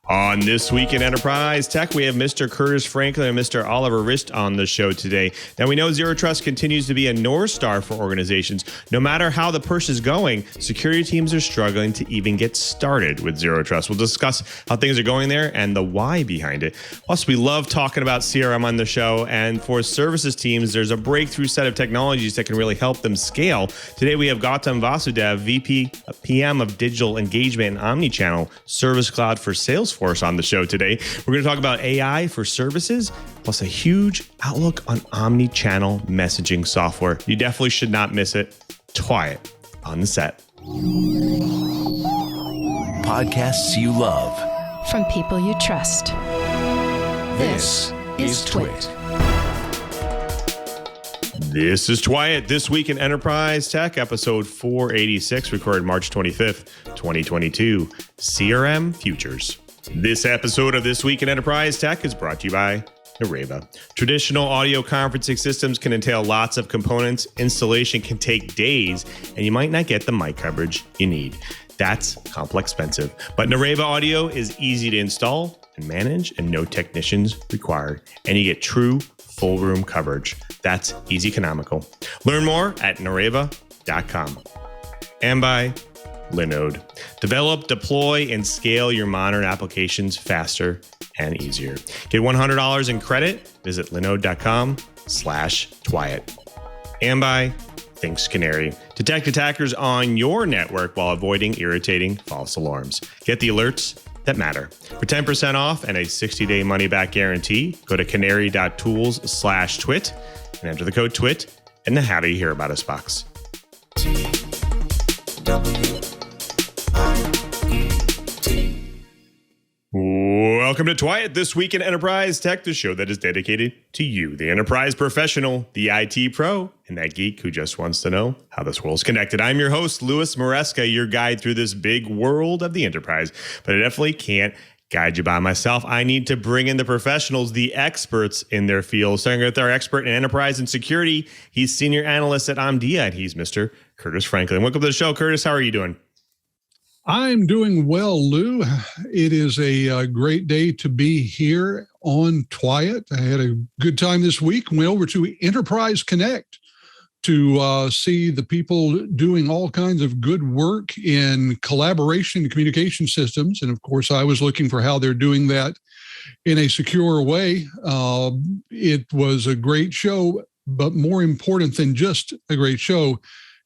On This Week in Enterprise Tech, we have Mr. Curtis Franklin and Mr. Oliver Rist on the show today. Now, we know Zero Trust continues to be a North Star for organizations. No matter how the push is going, security teams are struggling to even get started with Zero Trust. We'll discuss how things are going there and the why behind it. Plus, we love talking about CRM on the show. And for services teams, there's a breakthrough set of technologies that can really help them scale. Today, we have Gautam Vasudev, VP PM of Digital Engagement and Omnichannel Service Cloud for Salesforce on the show today. We're going to talk about AI for services, plus a huge outlook on Omni-channel messaging software. You definitely should not miss it. TWiT on the set. Podcasts you love. From people you trust. This is TWiT. This is TWiT, This Week in Enterprise Tech, episode 486, recorded March 25th, 2022. CRM Futures. This episode of This Week in Enterprise Tech is brought to you by Nareva. Traditional audio conferencing systems can entail lots of components. Installation can take days, and you might not get the mic coverage you need. That's complex expensive. But Nareva Audio is easy to install and manage, and no technicians required. And you get true full room coverage. That's easy economical. Learn more at nareva.com. And by Linode. Develop, deploy, and scale your modern applications faster and easier. Get $100 in credit. Visit linode.com/TWiT. And by Thinks Canary. Detect attackers on your network while avoiding irritating false alarms. Get the alerts that matter. For 10% off and a 60-day money-back guarantee, go to canary.tools/TWiT and enter the code TWiT in the How Do You Hear About Us box. Welcome to TWiT, This Week in Enterprise Tech, the show that is dedicated to you, the enterprise professional, the IT pro, and that geek who just wants to know how this world's connected. I'm your host, Louis Maresca, your guide through this big world of the enterprise, but I definitely can't guide you by myself. I need to bring in the professionals, the experts in their field. Starting with our expert in enterprise and security, he's senior analyst at Omdia, and he's Mr. Curtis Franklin. Welcome to the show, Curtis. How are you doing? I'm doing well, Lou. It is a great day to be here on TWiT. I had a good time this week. Went over to Enterprise Connect to see the people doing all kinds of good work in collaboration and communication systems. And of course, I was looking for how they're doing that in a secure way. It was a great show, but more important than just a great show,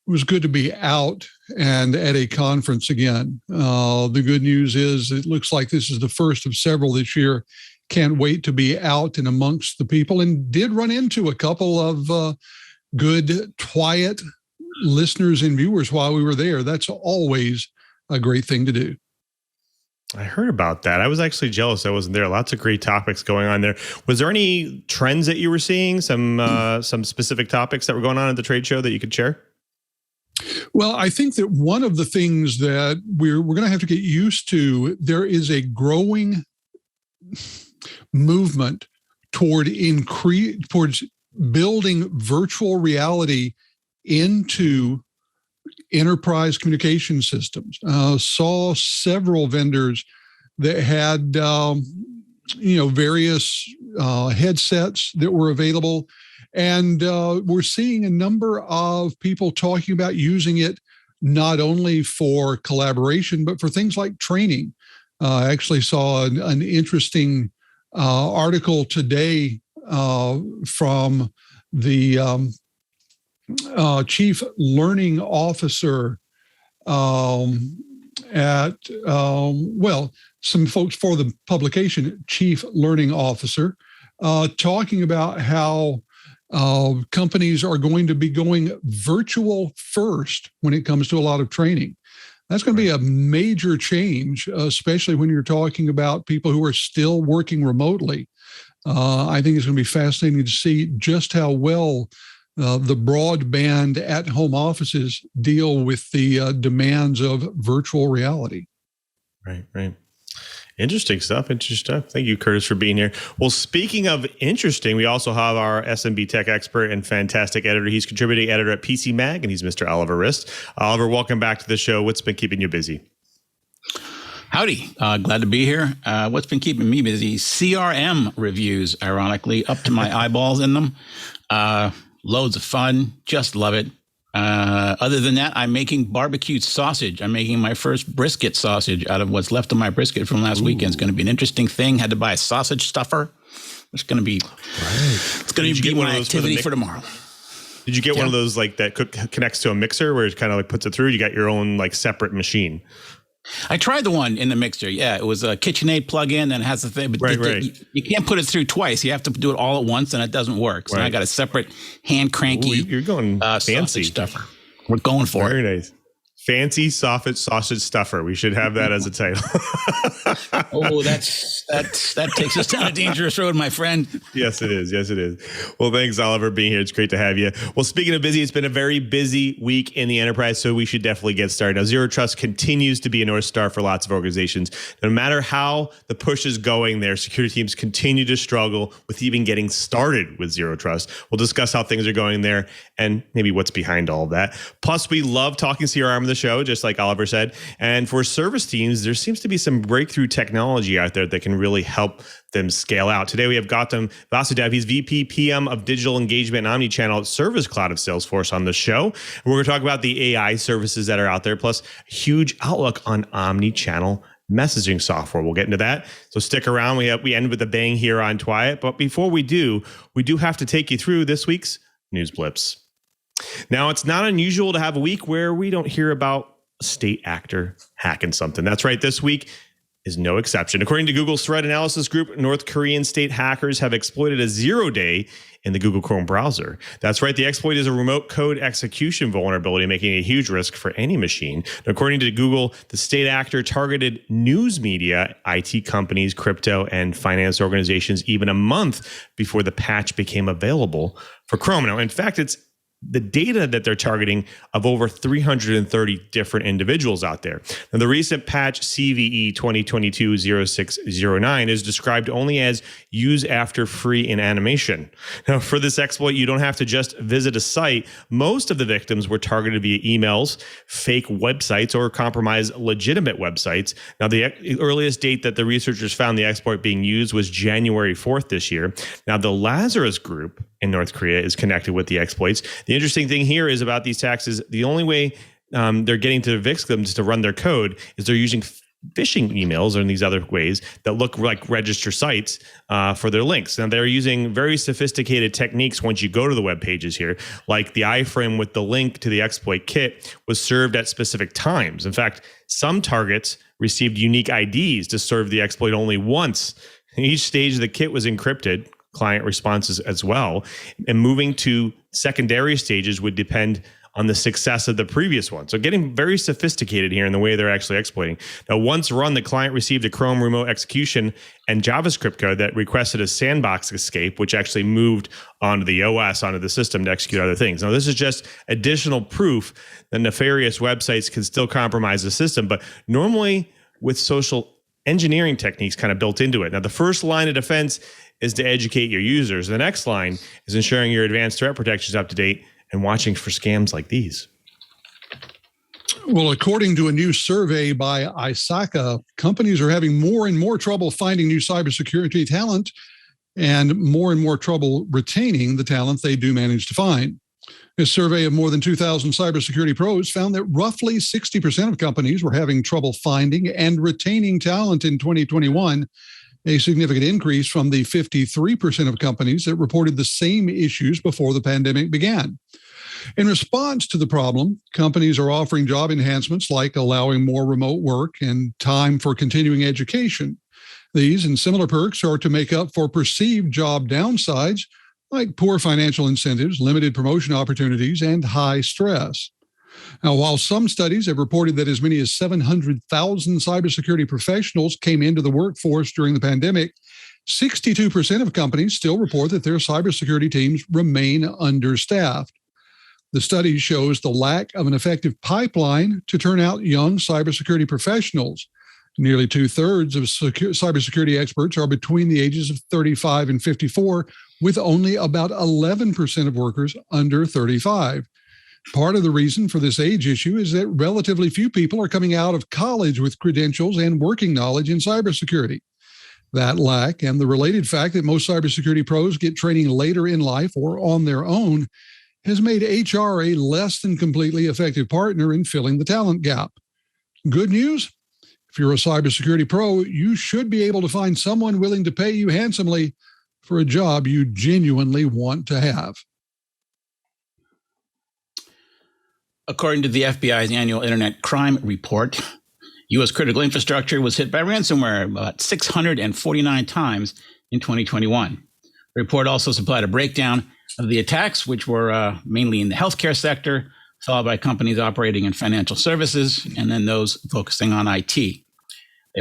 it was good to be out and at a conference again. The good news is it looks like this is the first of several this year. Can't wait to be out and amongst the people, and did run into a couple of good TWiT listeners and viewers while we were there. That's always a great thing to do. I heard about that. I was actually jealous I wasn't there. Lots of great topics going on there. Was there any trends that you were seeing, some specific topics that were going on at the trade show that you could share? Well, I think that one of the things that we're going to have to get used to, there is a growing movement towards building virtual reality into enterprise communication systems. Saw several vendors that had various headsets that were available. And we're seeing a number of people talking about using it not only for collaboration, but for things like training. I actually saw an interesting article today from the chief learning officer at, some folks for the publication, chief learning officer, talking about how companies are going to be going virtual first when it comes to a lot of training. That's going to be a major change, especially when you're talking about people who are still working remotely. I think it's going to be fascinating to see just how well the broadband at-home offices deal with the demands of virtual reality. Right. Interesting stuff. Thank you, Curtis, for being here. Well, speaking of interesting, we also have our SMB tech expert and fantastic editor. He's contributing editor at PC Mag, and he's Mr. Oliver Rist. Oliver, welcome back to the show. What's been keeping you busy? Howdy. Glad to be here. What's been keeping me busy? CRM reviews, ironically, up to my eyeballs in them. Loads of fun. Just love it. Other than that, I'm making barbecued sausage. I'm making my first brisket sausage out of what's left of my brisket from last weekend. It's going to be an interesting thing. Had to buy a sausage stuffer. It's going to be, It's going to be my activity for tomorrow. Did you get one of those like that connects to a mixer where it kind of like puts it through? You got your own like separate machine. I tried the one in the mixer. Yeah, it was a KitchenAid plug-in and it has the thing. But you can't put it through twice. You have to do it all at once, and it doesn't work. So I got a separate hand cranky. You're going fancy stuffer. We're going for it. Very nice. Fancy sausage stuffer. We should have that as a title. Oh, that takes us down a dangerous road, my friend. Yes, it is. Yes, it is. Well, thanks, Oliver, being here. It's great to have you. Well, speaking of busy, it's been a very busy week in the enterprise, so we should definitely get started. Now, Zero Trust continues to be a North Star for lots of organizations. No matter how the push is going there, security teams continue to struggle with even getting started with Zero Trust. We'll discuss how things are going there and maybe what's behind all of that. Plus, we love talking CRM on the show, just like Oliver said. And for service teams, there seems to be some breakthrough technology out there that can really help them scale out. Today, we have Gautam Vasudev. He's VP PM of Digital Engagement and Omnichannel Service Cloud of Salesforce on the show. And we're going to talk about the AI services that are out there, plus a huge outlook on Omnichannel messaging software. We'll get into that. So stick around. We end with a bang here on TWiT. But before we do have to take you through this week's news blips. Now, it's not unusual to have a week where we don't hear about a state actor hacking something. That's right. This week is no exception. According to Google's threat analysis group, North Korean state hackers have exploited a 0-day in the Google Chrome browser. That's right. The exploit is a remote code execution vulnerability, making a huge risk for any machine. According to Google, the state actor targeted news media, IT companies, crypto, and finance organizations even a month before the patch became available for Chrome. Now, in fact, it's the data that they're targeting of over 330 different individuals out there. Now, the recent patch CVE 2022-0609 is described only as use after free in animation. Now, for this exploit, you don't have to just visit a site. Most of the victims were targeted via emails, fake websites, or compromised legitimate websites. Now, the earliest date that the researchers found the exploit being used was January 4th this year. Now, the Lazarus Group in North Korea is connected with the exploits. The interesting thing here is about these attacks is the only way they're getting to the victims to run their code is they're using phishing emails or in these other ways that look like register sites for their links. Now, they're using very sophisticated techniques once you go to the web pages here, like the iframe with the link to the exploit kit was served at specific times. In fact, some targets received unique IDs to serve the exploit only once. Each stage of the kit was encrypted, client responses as well, and moving to secondary stages would depend on the success of the previous one. So getting very sophisticated here in the way they're actually exploiting. Now, once run, the client received a Chrome remote execution and JavaScript code that requested a sandbox escape, which actually moved onto the OS, onto the system to execute other things. Now, this is just additional proof that nefarious websites can still compromise the system, but normally with social engineering techniques kind of built into it. Now, the first line of defense is to educate your users. The next line is ensuring your advanced threat protection is up to date and watching for scams like these. Well, according to a new survey by ISACA, companies are having more and more trouble finding new cybersecurity talent and more trouble retaining the talent they do manage to find. A survey of more than 2,000 cybersecurity pros found that roughly 60% of companies were having trouble finding and retaining talent in 2021, a significant increase from the 53% of companies that reported the same issues before the pandemic began. In response to the problem, companies are offering job enhancements like allowing more remote work and time for continuing education. These and similar perks are to make up for perceived job downsides like poor financial incentives, limited promotion opportunities, and high stress. Now, while some studies have reported that as many as 700,000 cybersecurity professionals came into the workforce during the pandemic, 62% of companies still report that their cybersecurity teams remain understaffed. The study shows the lack of an effective pipeline to turn out young cybersecurity professionals. Nearly 2/3 of cybersecurity experts are between the ages of 35 and 54, with only about 11% of workers under 35. Part of the reason for this age issue is that relatively few people are coming out of college with credentials and working knowledge in cybersecurity. That lack and the related fact that most cybersecurity pros get training later in life or on their own has made HR a less than completely effective partner in filling the talent gap. Good news? If you're a cybersecurity pro, you should be able to find someone willing to pay you handsomely for a job you genuinely want to have. According to the FBI's annual Internet Crime Report, U.S. critical infrastructure was hit by ransomware about 649 times in 2021. The report also supplied a breakdown of the attacks, which were mainly in the healthcare sector, followed by companies operating in financial services, and then those focusing on IT.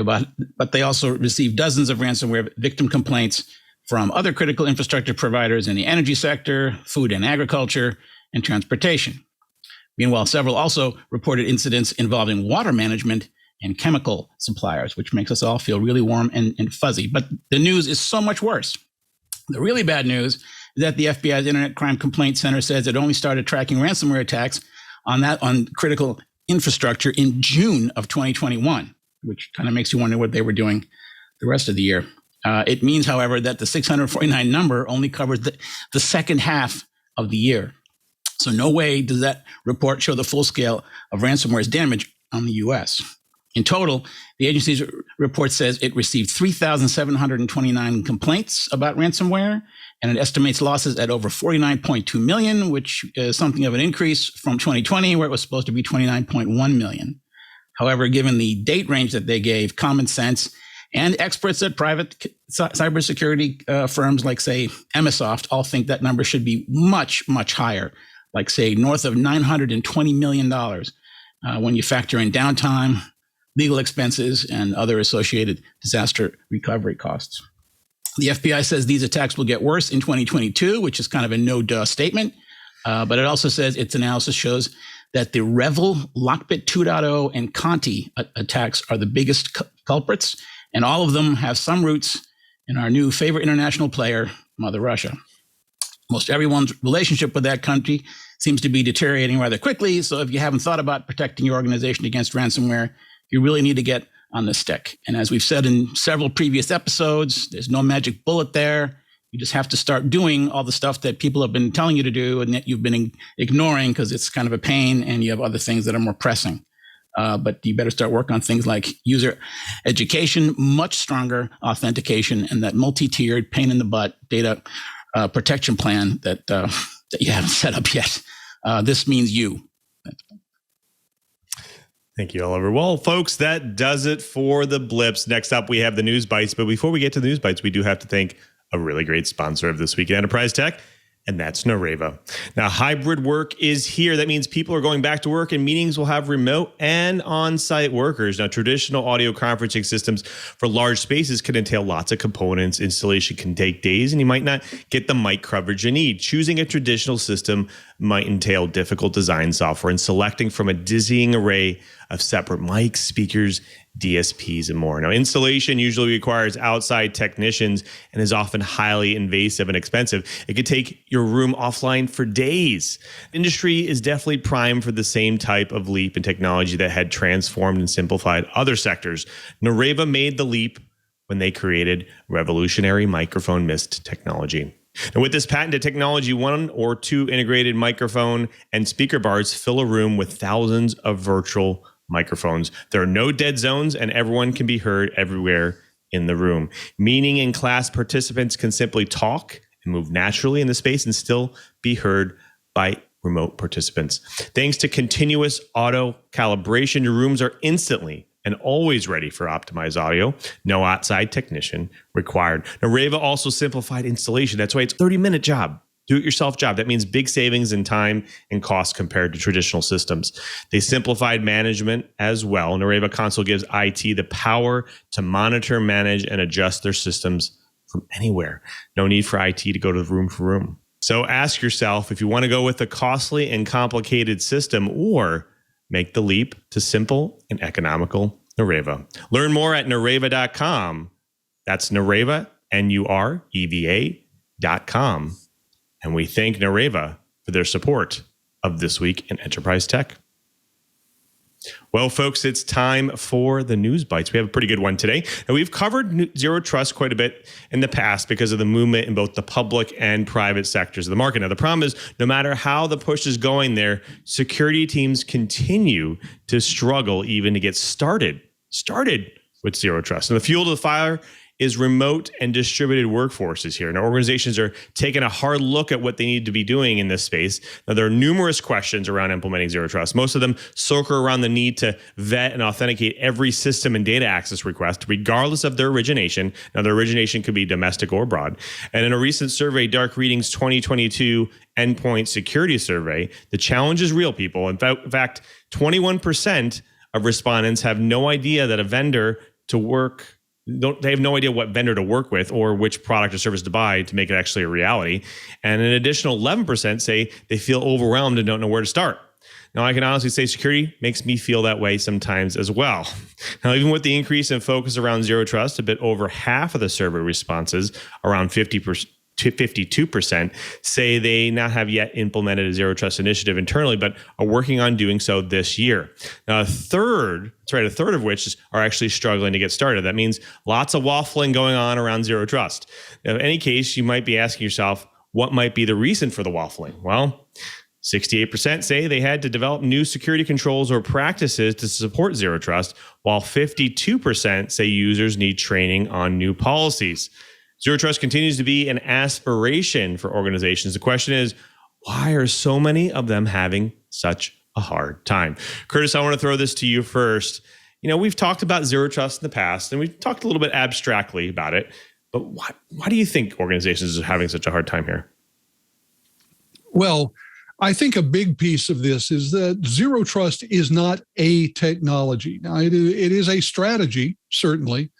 But they also received dozens of ransomware victim complaints from other critical infrastructure providers in the energy sector, food and agriculture, and transportation. Meanwhile, several also reported incidents involving water management and chemical suppliers, which makes us all feel really warm and fuzzy. But the news is so much worse. The really bad news is that the FBI's Internet Crime Complaint Center says it only started tracking ransomware attacks on critical infrastructure in June of 2021, which kind of makes you wonder what they were doing the rest of the year. It means, however, that the 649 number only covers the second half of the year. So no way does that report show the full scale of ransomware's damage on the U.S. In total, the agency's report says it received 3,729 complaints about ransomware, and it estimates losses at over 49.2 million, which is something of an increase from 2020, where it was supposed to be 29.1 million. However, given the date range that they gave, common sense and experts at private cybersecurity firms like, say, Emisoft all think that number should be much, much higher, like, say, north of $920 million when you factor in downtime, legal expenses, and other associated disaster recovery costs. The FBI says these attacks will get worse in 2022, which is kind of a no-duh statement. But it also says its analysis shows that the Revel, Lockbit 2.0, and Conti attacks are the biggest culprits, and all of them have some roots in our new favorite international player, Mother Russia. Most everyone's relationship with that country seems to be deteriorating rather quickly, so if you haven't thought about protecting your organization against ransomware, you really need to get on the stick. And as we've said in several previous episodes, there's no magic bullet there. You just have to start doing all the stuff that people have been telling you to do and that you've been ignoring because it's kind of a pain and you have other things that are more pressing. But you better start work on things like user education, much stronger authentication, and that multi-tiered pain in the butt data protection plan that you haven't set up yet. This means you. Thank you, Oliver. Well, folks, that does it for the blips. Next up, we have the News Bites. But before we get to the News Bites, we do have to thank a really great sponsor of This Week in Enterprise Tech, and that's Nareva. Now, hybrid work is here. That means people are going back to work and meetings will have remote and on-site workers. Now, traditional audio conferencing systems for large spaces can entail lots of components. Installation can take days, and you might not get the mic coverage you need. Choosing a traditional system might entail difficult design software and selecting from a dizzying array of separate mics, speakers, DSPs, and more. Now, installation usually requires outside technicians and is often highly invasive and expensive. It could take your room offline for days. Industry is definitely primed for the same type of leap in technology that had transformed and simplified other sectors. Nareva made the leap when they created revolutionary microphone mist technology. Now, with this patented technology, 1 or 2 integrated microphone and speaker bars fill a room with thousands of virtual microphones. There are no dead zones, and everyone can be heard everywhere in the room. Meeting and class participants can simply talk and move naturally in the space and still be heard by remote participants. Thanks to continuous auto calibration, your rooms are instantly and always ready for optimized audio. No outside technician required. Nareva also simplified installation. That's why it's a 30-minute job. Do-it-yourself job. That means big savings in time and cost compared to traditional systems. They simplified management as well. Nareva Console gives IT the power to monitor, manage, and adjust their systems from anywhere. No need for IT to go to room for room. So ask yourself if you want to go with a costly and complicated system or make the leap to simple and economical Nareva. Learn more at nareva.com. That's Nareva, Nureva.com. And we thank Nareva for their support of This Week in Enterprise Tech. Well, folks, it's time for the News Bytes. We have a pretty good one today. Now, we've covered Zero Trust quite a bit in the past because of the movement in both the public and private sectors of the market. Now, the problem is, no matter how the push is going there, security teams continue to struggle even to get started with Zero Trust. And the fuel to the fire is remote and distributed workforces here. Now, organizations are taking a hard look at what they need to be doing in this space. Now, there are numerous questions around implementing Zero Trust. Most of them circle around the need to vet and authenticate every system and data access request, regardless of their origination. Now, their origination could be domestic or abroad. And in a recent survey, Dark Readings 2022 Endpoint Security Survey, the challenge is real, people. In fact, 21% of respondents have no idea that a vendor to work they have no idea what vendor to work with or which product or service to buy to make it actually a reality. And an additional 11% say they feel overwhelmed and don't know where to start. Now, I can honestly say security makes me feel that way sometimes as well. Now, even with the increase in focus around Zero Trust, a bit over half of the survey responses, around 52%, say they not have yet implemented a Zero Trust initiative internally, but are working on doing so this year. Now, a third of which are actually struggling to get started. That means lots of waffling going on around Zero Trust. Now, in any case, you might be asking yourself, what might be the reason for the waffling? Well, 68% say they had to develop new security controls or practices to support Zero Trust, while 52% say users need training on new policies. Zero Trust continues to be an aspiration for organizations. The question is, why are so many of them having such a hard time? Curtis, I want to throw this to you first. You know, we've talked about Zero Trust in the past, and we've talked a little bit abstractly about it, but why do you think organizations are having such a hard time here? Well, I think a big piece of this is that Zero Trust is not a technology. Now, it is a strategy, certainly,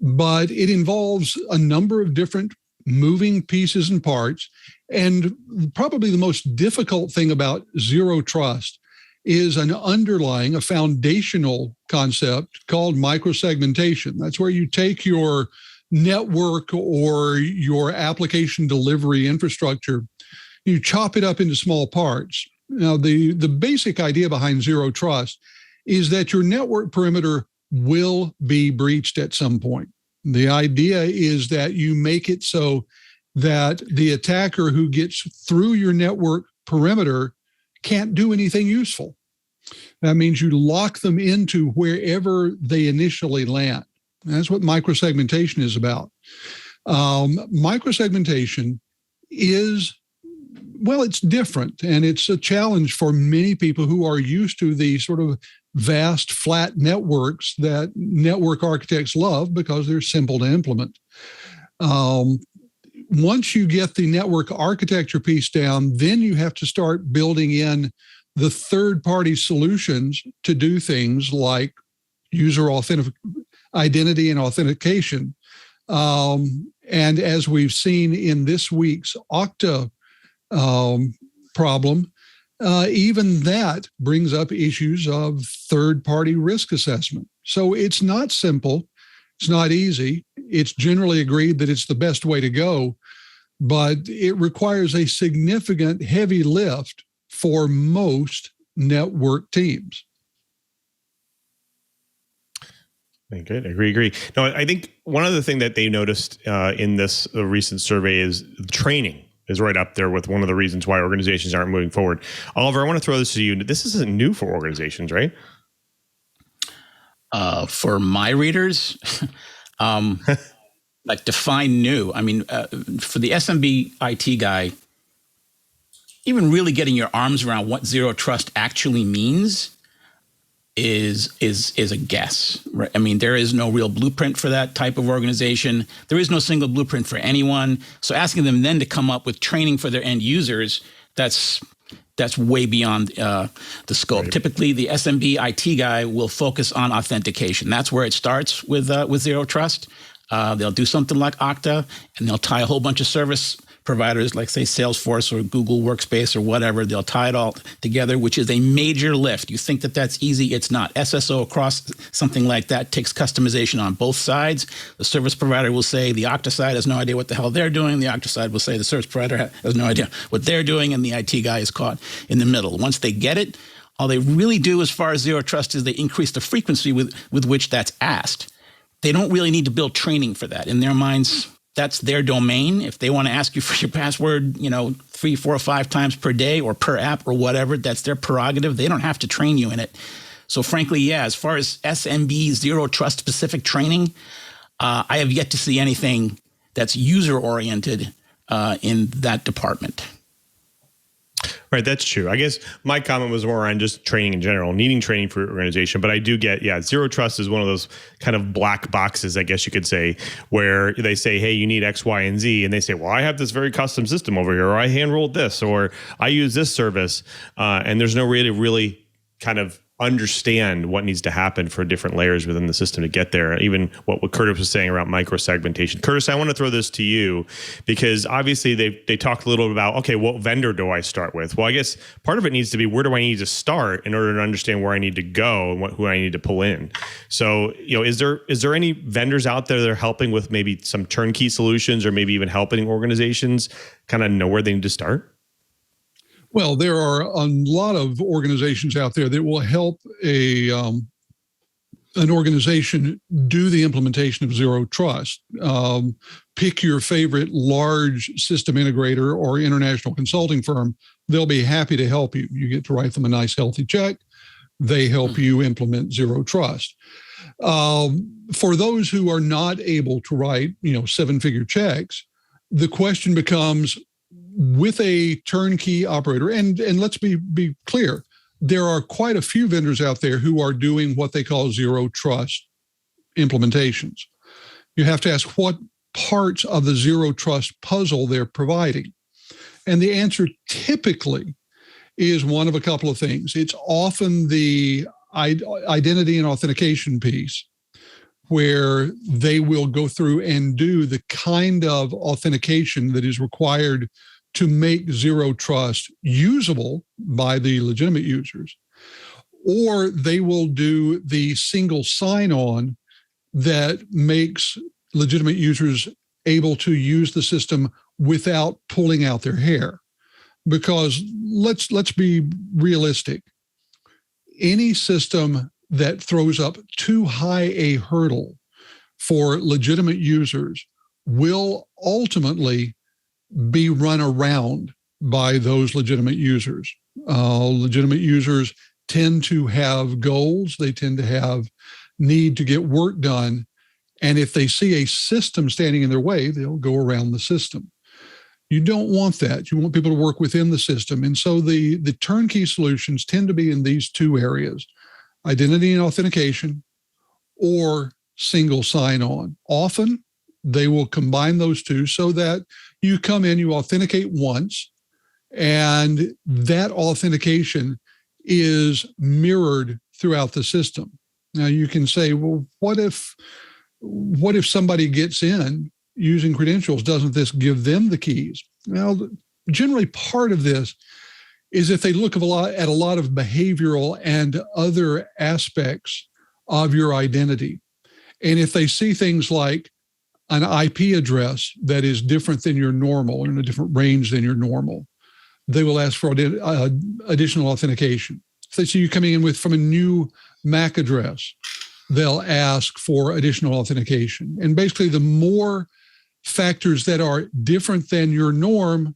but it involves a number of different moving pieces and parts. And probably the most difficult thing about Zero Trust is a foundational concept called microsegmentation. That's where you take your network or your application delivery infrastructure, you chop it up into small parts. Now, the basic idea behind Zero Trust is that your network perimeter will be breached at some point. The idea is that you make it so that the attacker who gets through your network perimeter can't do anything useful. That means you lock them into wherever they initially land. That's what microsegmentation is about. Microsegmentation is, well, it's different, and it's a challenge for many people who are used to the sort of vast, flat networks that network architects love because they're simple to implement. Once you get the network architecture piece down, then you have to start building in the third-party solutions to do things like user identity and authentication. And as we've seen in this week's Okta problem, even that brings up issues of third-party risk assessment. So it's not simple. It's not easy. It's generally agreed that it's the best way to go, but it requires a significant heavy lift for most network teams. Good. Agree. No, I think one other thing that they noticed in this recent survey is training is right up there with one of the reasons why organizations aren't moving forward. Oliver, I want to throw this to you. This isn't new for organizations, right? For my readers, like define new. I mean, for the SMB IT guy, even really getting your arms around what Zero Trust actually means is a guess, right? I mean, there is no real blueprint for that type of organization. There is no single blueprint for anyone. So asking them then to come up with training for their end users, that's way beyond the scope. Right. Typically, the SMB IT guy will focus on authentication. That's where it starts with Zero Trust. They'll do something like Okta, and they'll tie a whole bunch of service providers like, say, Salesforce or Google Workspace or whatever. They'll tie it all together, which is a major lift. You think that that's easy. It's not. SSO across something like that takes customization on both sides. The service provider will say the Okta side has no idea what the hell they're doing. The Okta side will say the service provider has no idea what they're doing, and the IT guy is caught in the middle. Once they get it, all they really do as far as zero trust is they increase the frequency with which that's asked. They don't really need to build training for that. In their minds, that's their domain. If they want to ask you for your password, 3, 4, or 5 times per day or per app or whatever, that's their prerogative. They don't have to train you in it. So frankly, yeah, as far as SMB zero trust specific training, I have yet to see anything that's user oriented in that department. Right, that's true. I guess my comment was more on just training in general, needing training for your organization. But I do get, zero trust is one of those kind of black boxes, I guess you could say, where they say, hey, you need X, Y, and Z. And they say, well, I have this very custom system over here, or I hand rolled this, or I use this service. And there's no really kind of understand what needs to happen for different layers within the system to get there. Even what Curtis was saying around micro-segmentation. Curtis, I want to throw this to you because obviously they talked a little about, okay, what vendor do I start with? Well, I guess part of it needs to be where do I need to start in order to understand where I need to go and who I need to pull in. So, is there any vendors out there that are helping with maybe some turnkey solutions or maybe even helping organizations kind of know where they need to start? Well, there are a lot of organizations out there that will help an organization do the implementation of zero trust. Pick your favorite large system integrator or international consulting firm. They'll be happy to help you. You get to write them a nice, healthy check. They help you implement zero trust. For those who are not able to write, 7-figure checks, the question becomes, with a turnkey operator, and let's be clear, there are quite a few vendors out there who are doing what they call zero trust implementations. You have to ask what parts of the zero trust puzzle they're providing. And the answer typically is one of a couple of things. It's often the identity and authentication piece, where they will go through and do the kind of authentication that is required to make zero trust usable by the legitimate users. Or they will do the single sign-on that makes legitimate users able to use the system without pulling out their hair. Because let's be realistic. Any system that throws up too high a hurdle for legitimate users will ultimately be run around by those legitimate users. Legitimate users tend to have goals. They tend to have need to get work done. And if they see a system standing in their way, they'll go around the system. You don't want that. You want people to work within the system. And so the turnkey solutions tend to be in these two areas: identity and authentication or single sign-on. Often they will combine those two so that you come in, you authenticate once, and that authentication is mirrored throughout the system. Now you can say, well, what if somebody gets in using credentials? Doesn't this give them the keys? Well, generally part of this is if they look at a lot of behavioral and other aspects of your identity. And if they see things like an IP address that is different than your normal, or in a different range than your normal, they will ask for additional authentication. If they see you coming in from a new MAC address, they'll ask for additional authentication. And basically, the more factors that are different than your norm,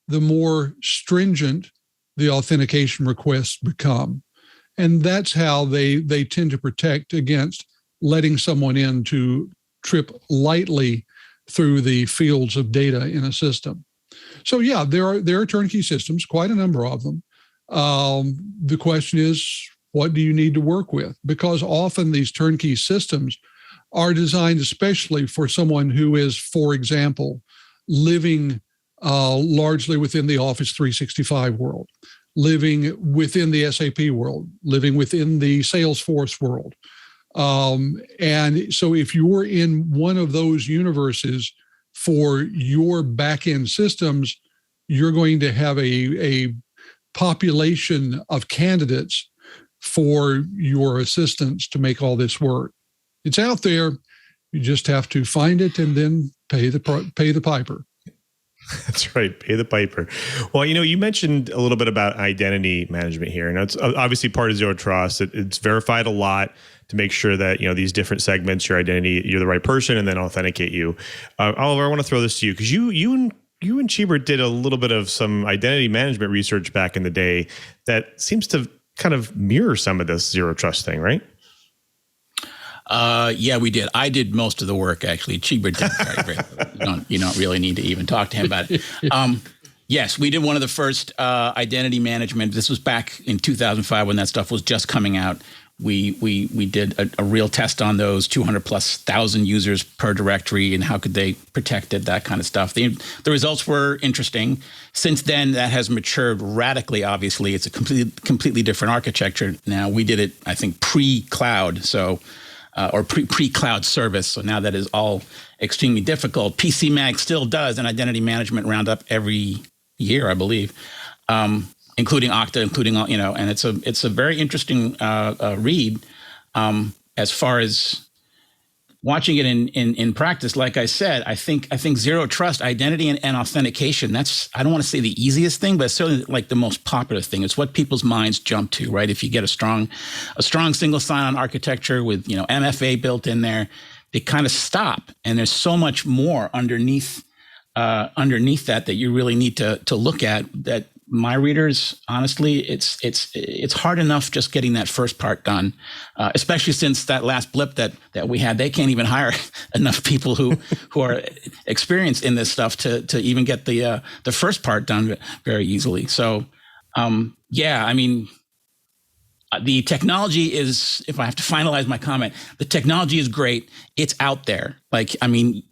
the more stringent the authentication requests become. And that's how they tend to protect against letting someone in to trip lightly through the fields of data in a system. So yeah, there are turnkey systems, quite a number of them. The question is, what do you need to work with? Because often these turnkey systems are designed especially for someone who is, for example, living largely within the Office 365 world, living within the SAP world, living within the Salesforce world. And so if you're in one of those universes, for your back-end systems, you're going to have a population of candidates for your assistants to make all this work. It's out there. You just have to find it and then pay the piper. That's right. Pay the piper. Well, you mentioned a little bit about identity management here. And it's obviously part of Zero Trust. It's verified a lot to make sure that, these different segments, your identity, you're the right person, and then authenticate you. Oliver, I want to throw this to you because you and Cheever did a little bit of some identity management research back in the day that seems to kind of mirror some of this Zero Trust thing, right? Yeah, we did. I did most of the work, actually. Cheever did very, very. You don't really need to even talk to him about it. Yes, we did one of the first identity management. This was back in 2005 when that stuff was just coming out. We did a real test on those 200,000+ users per directory and how could they protect it, that kind of stuff. The results were interesting. Since then, that has matured radically. Obviously, it's a completely different architecture now. We did it, I think, pre-cloud, or pre-cloud service. So now that is all extremely difficult. PCMag still does an identity management roundup every year, I believe. Including Okta, and it's a very interesting read as far as watching it in practice. Like I said, I think Zero Trust, identity and authentication, that's, I don't want to say the easiest thing, but it's certainly like the most popular thing. It's what people's minds jump to, right? If you get a strong single sign-on architecture with MFA built in there, they kind of stop, and there's so much more underneath that you really need to look at. That my readers, honestly, it's hard enough just getting that first part done, especially since that last blip that we had. They can't even hire enough people who are experienced in this stuff to even get the first part done very easily. So, the technology is, if I have to finalize my comment, the technology is great. It's out there.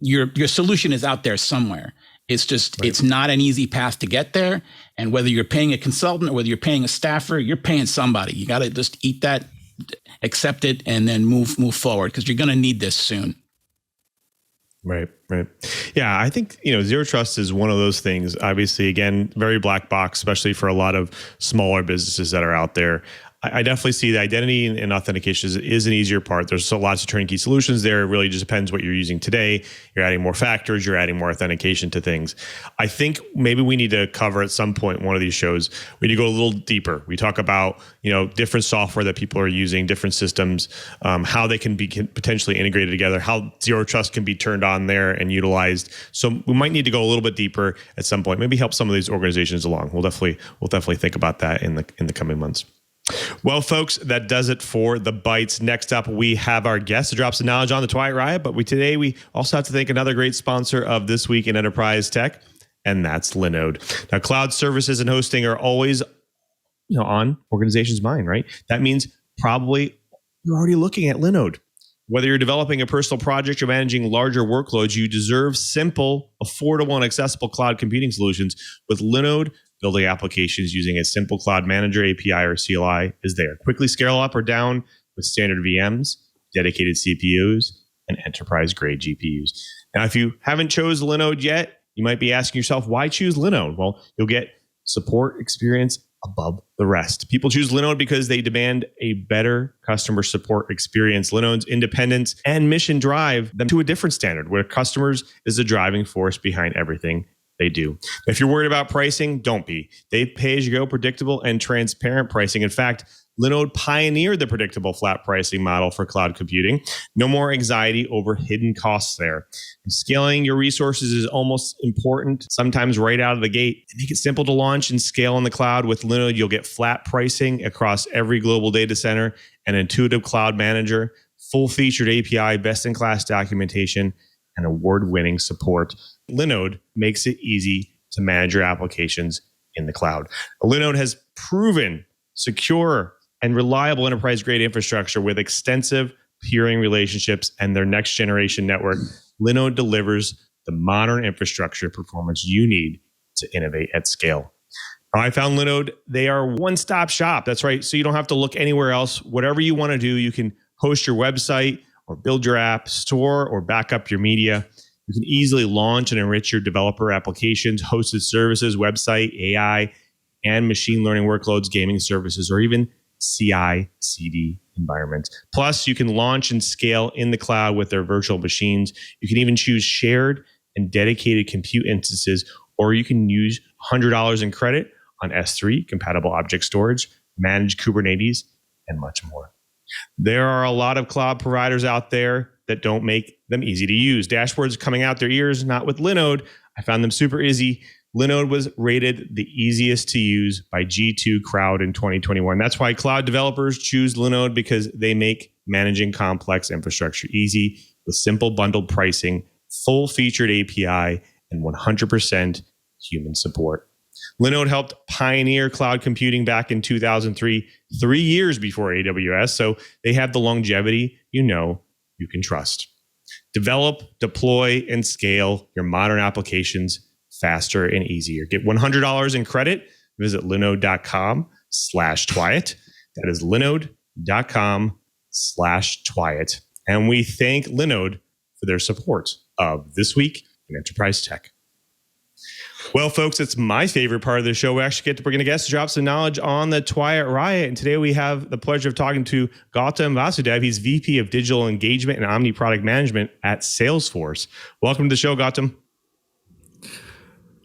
Your solution is out there somewhere. It's just, right. It's not an easy path to get there. And whether you're paying a consultant or whether you're paying a staffer, you're paying somebody. You got to just eat that, accept it, and then move forward, because you're going to need this soon. Right. Yeah, I think, Zero Trust is one of those things, obviously, again, very black box, especially for a lot of smaller businesses that are out there. I definitely see the identity and authentication is an easier part. There's lots of turnkey solutions there. It really just depends what you're using today. You're adding more factors. You're adding more authentication to things. I think maybe we need to cover at some point in one of these shows, we need to go a little deeper. We talk about, different software that people are using, different systems, how they can be potentially integrated together, how Zero Trust can be turned on there and utilized. So we might need to go a little bit deeper at some point, maybe help some of these organizations along. We'll definitely think about that in the coming months. Well, folks, that does it for the Bytes. Next up, we have our guest to drop some knowledge on the TWiT Riot. But today we also have to thank another great sponsor of This Week in Enterprise Tech, and that's Linode. Now, cloud services and hosting are always on organizations' mind, right? That means probably you're already looking at Linode. Whether you're developing a personal project or managing larger workloads, you deserve simple, affordable, and accessible cloud computing solutions. With Linode, building applications using a simple cloud manager, API, or CLI is there. Quickly scale up or down with standard VMs, dedicated CPUs, and enterprise-grade GPUs. Now, if you haven't chosen Linode yet, you might be asking yourself, why choose Linode? Well, you'll get support experience above the rest. People choose Linode because they demand a better customer support experience. Linode's independence and mission drive them to a different standard where customers is the driving force behind everything they do. If you're worried about pricing, don't be. They pay-as-you-go, predictable, and transparent pricing. In fact, Linode pioneered the predictable flat pricing model for cloud computing. No more anxiety over hidden costs there. Scaling your resources is almost important, sometimes right out of the gate. Make it simple to launch and scale in the cloud. With Linode, you'll get flat pricing across every global data center, an intuitive cloud manager, full-featured API, best-in-class documentation, and award-winning support. Linode makes it easy to manage your applications in the cloud. Linode has proven secure and reliable enterprise-grade infrastructure with extensive peering relationships and their next-generation network. Linode delivers the modern infrastructure performance you need to innovate at scale. I found Linode. They are one-stop shop. That's right. So you don't have to look anywhere else. Whatever you want to do, you can host your website or build your app, store or back up your media. You can easily launch and enrich your developer applications, hosted services, website, AI, and machine learning workloads, gaming services, or even CI/CD environments. Plus, you can launch and scale in the cloud with their virtual machines. You can even choose shared and dedicated compute instances, or you can use $100 in credit on S3, compatible object storage, managed Kubernetes, and much more. There are a lot of cloud providers out there that don't make them easy to use. Dashboards coming out their ears, not with Linode. I found them super easy. Linode was rated the easiest to use by G2 Crowd in 2021. That's why cloud developers choose Linode, because they make managing complex infrastructure easy with simple bundled pricing, full featured API, and 100% human support. Linode helped pioneer cloud computing back in 2003, 3 years before AWS, so they have the longevity you can trust. Develop, deploy, and scale your modern applications faster and easier. Get $100 in credit. Visit linode.com/TWiT. That is linode.com/TWiT. And we thank Linode for their support of This Week in Enterprise Tech. Well, folks, it's my favorite part of the show. We actually get to bring in a guest to drop some knowledge on the TWiT Riot. And today we have the pleasure of talking to Gautam Vasudev. He's VP of Digital Engagement and Omni Product Management at Salesforce. Welcome to the show, Gautam.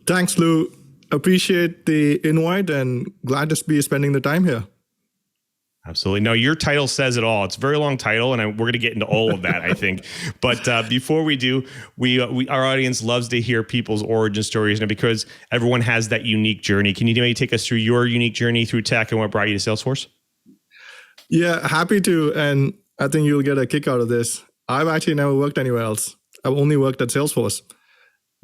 Thanks, Lou. Appreciate the invite and glad to be spending the time here. Absolutely. No, your title says it all. It's a very long title, and we're going to get into all of that, I think. But before we do, our audience loves to hear people's origin stories, because everyone has that unique journey. Can you maybe take us through your unique journey through tech and what brought you to Salesforce? Yeah, happy to. And I think you'll get a kick out of this. I've actually never worked anywhere else. I've only worked at Salesforce.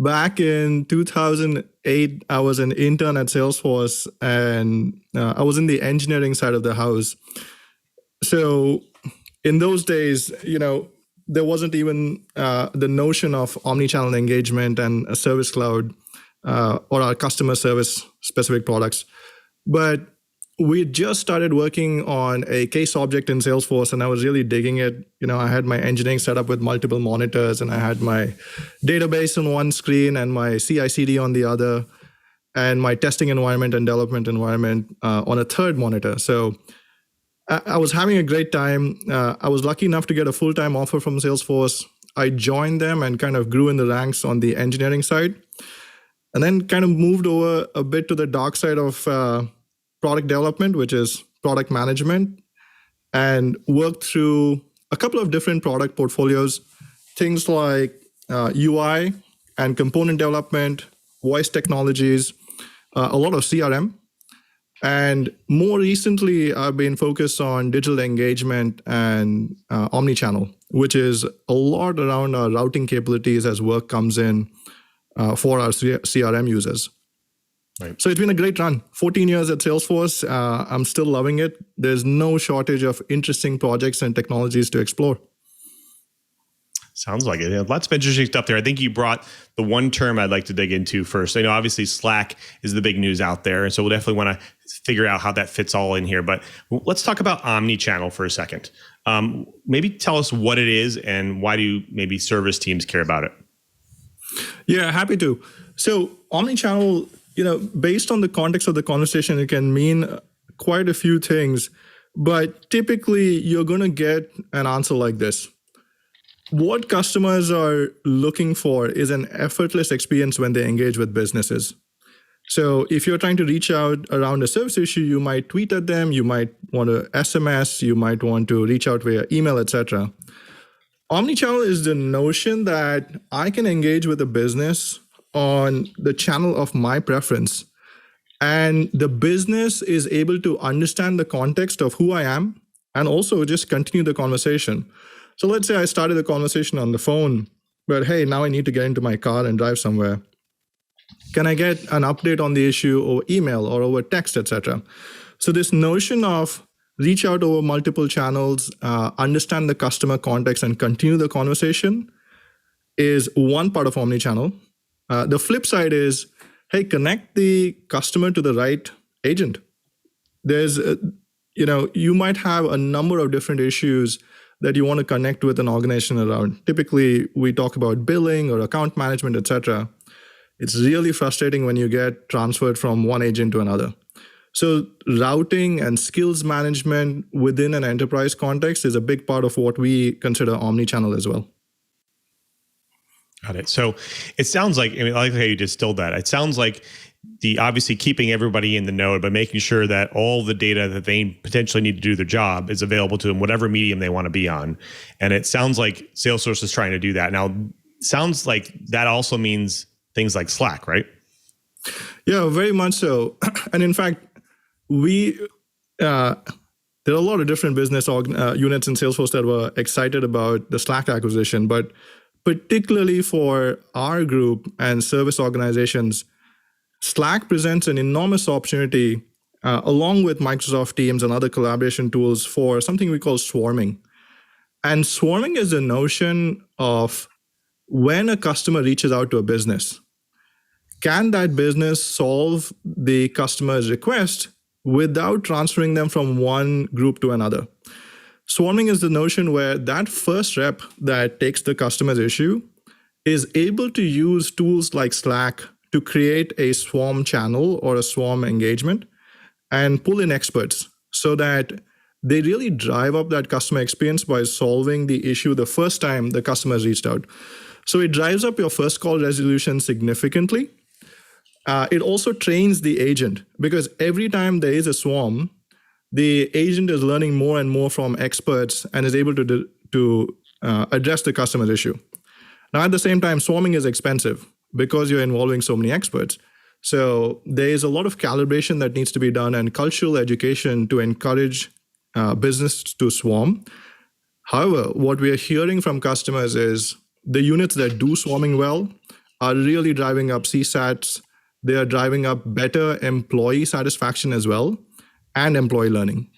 Back in 2008, I was an intern at Salesforce, and I was in the engineering side of the house. So in those days, there wasn't even the notion of omnichannel engagement and a service cloud or our customer service specific products. But we just started working on a case object in Salesforce, and I was really digging it. I had my engineering set up with multiple monitors, and I had my database on one screen and my CI/CD on the other, and my testing environment and development environment on a third monitor. So I was having a great time. I was lucky enough to get a full-time offer from Salesforce. I joined them and kind of grew in the ranks on the engineering side, and then kind of moved over a bit to the dark side of product development, which is product management, and worked through a couple of different product portfolios, things like UI and component development, voice technologies, a lot of CRM. And more recently, I've been focused on digital engagement and Omnichannel, which is a lot around our routing capabilities as work comes in for our CRM users. Right. So it's been a great run. 14 years at Salesforce. I'm still loving it. There's no shortage of interesting projects and technologies to explore. Sounds like it. Lots of interesting stuff there. I think you brought the one term I'd like to dig into first. I know obviously Slack is the big news out there, and so we'll definitely want to figure out how that fits all in here. But let's talk about Omnichannel for a second. Maybe tell us what it is and why do maybe service teams care about it? Yeah, happy to. So Omnichannel, based on the context of the conversation, it can mean quite a few things, but typically you're going to get an answer like this. What customers are looking for is an effortless experience when they engage with businesses. So if you're trying to reach out around a service issue, you might tweet at them, you might want to SMS, you might want to reach out via email, etc. Omnichannel is the notion that I can engage with a business on the channel of my preference, and the business is able to understand the context of who I am and also just continue the conversation. So let's say I started the conversation on the phone, but hey, now I need to get into my car and drive somewhere. Can I get an update on the issue over email or over text, etc.? So this notion of reach out over multiple channels, understand the customer context and continue the conversation is one part of Omnichannel. The flip side is, hey, connect the customer to the right agent. There's, you might have a number of different issues that you want to connect with an organization around. Typically, we talk about billing or account management, etc. It's really frustrating when you get transferred from one agent to another. So routing and skills management within an enterprise context is a big part of what we consider omnichannel as well. Got it. So it sounds like, I like how you distilled that. It sounds like obviously keeping everybody in the know, but making sure that all the data that they potentially need to do their job is available to them, whatever medium they want to be on. And it sounds like Salesforce is trying to do that. Now, sounds like that also means things like Slack, right? Yeah, very much so. And in fact, there are a lot of different business units in Salesforce that were excited about the Slack acquisition, but particularly for our group and service organizations, Slack presents an enormous opportunity along with Microsoft Teams and other collaboration tools for something we call swarming. And swarming is the notion of when a customer reaches out to a business, can that business solve the customer's request without transferring them from one group to another? Swarming is the notion where that first rep that takes the customer's issue is able to use tools like Slack to create a swarm channel or a swarm engagement and pull in experts so that they really drive up that customer experience by solving the issue the first time the customer has reached out. So it drives up your first call resolution significantly. It also trains the agent because every time there is a swarm, the agent is learning more and more from experts and is able to address the customer's issue. Now, at the same time, swarming is expensive because you're involving so many experts. So there is a lot of calibration that needs to be done and cultural education to encourage business to swarm. However, what we are hearing from customers is the units that do swarming well are really driving up CSATs. They are driving up better employee satisfaction as well and employee learning.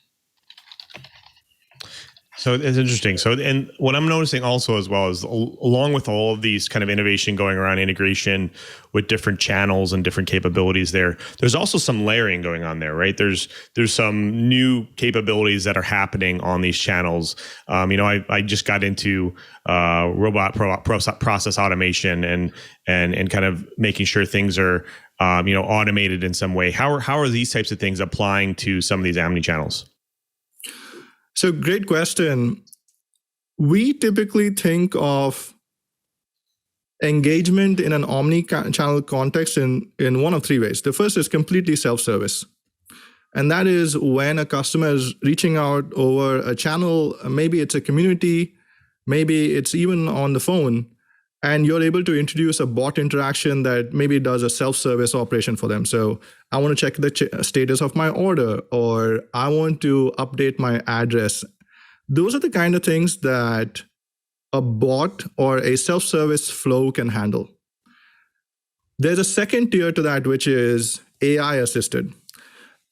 So it's interesting. So, and what I'm noticing also as well is along with all of these kind of innovation going around integration with different channels and different capabilities there's also some layering going on there, right? There's some new capabilities that are happening on these channels. I just got into robot process automation and kind of making sure things are automated in some way. How are these types of things applying to some of these omnichannels? So great question. We typically think of engagement in an omni-channel context in one of three ways. The first is completely self-service. And that is when a customer is reaching out over a channel, maybe it's a community, maybe it's even on the phone, and you're able to introduce a bot interaction that maybe does a self-service operation for them. So I want to check the status of my order, or I want to update my address. Those are the kind of things that a bot or a self-service flow can handle. There's a second tier to that, which is AI assisted.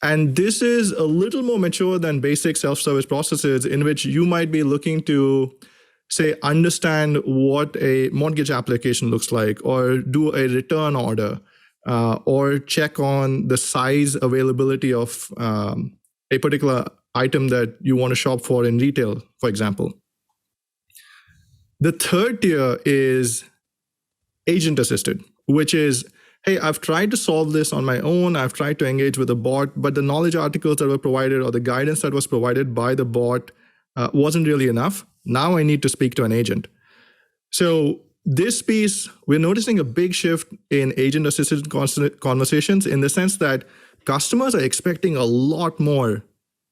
And this is a little more mature than basic self-service processes in which you might be looking to say, understand what a mortgage application looks like, or do a return order, or check on the size availability of a particular item that you want to shop for in retail, for example. The third tier is agent assisted, which is, hey, I've tried to solve this on my own. I've tried to engage with a bot, but the knowledge articles that were provided or the guidance that was provided by the bot wasn't really enough. Now I need to speak to an agent. So this piece, we're noticing a big shift in agent-assisted conversations in the sense that customers are expecting a lot more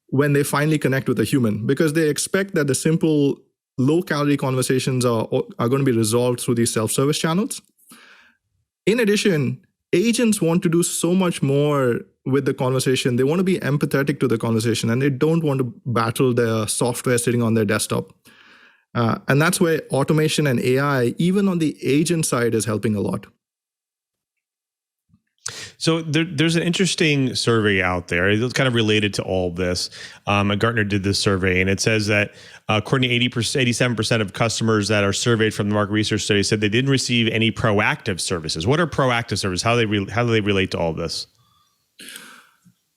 when they finally connect with a human, because they expect that the simple low-calorie conversations are going to be resolved through these self-service channels. In addition, agents want to do so much more with the conversation. They want to be empathetic to the conversation, and they don't want to battle their software sitting on their desktop. And that's where automation and AI, even on the agent side, is helping a lot. So there's an interesting survey out there. It's kind of related to all of this. Gartner did this survey, and it says that according to 87% of customers that are surveyed from the market research study said they didn't receive any proactive services. What are proactive services? How do they relate to all of this?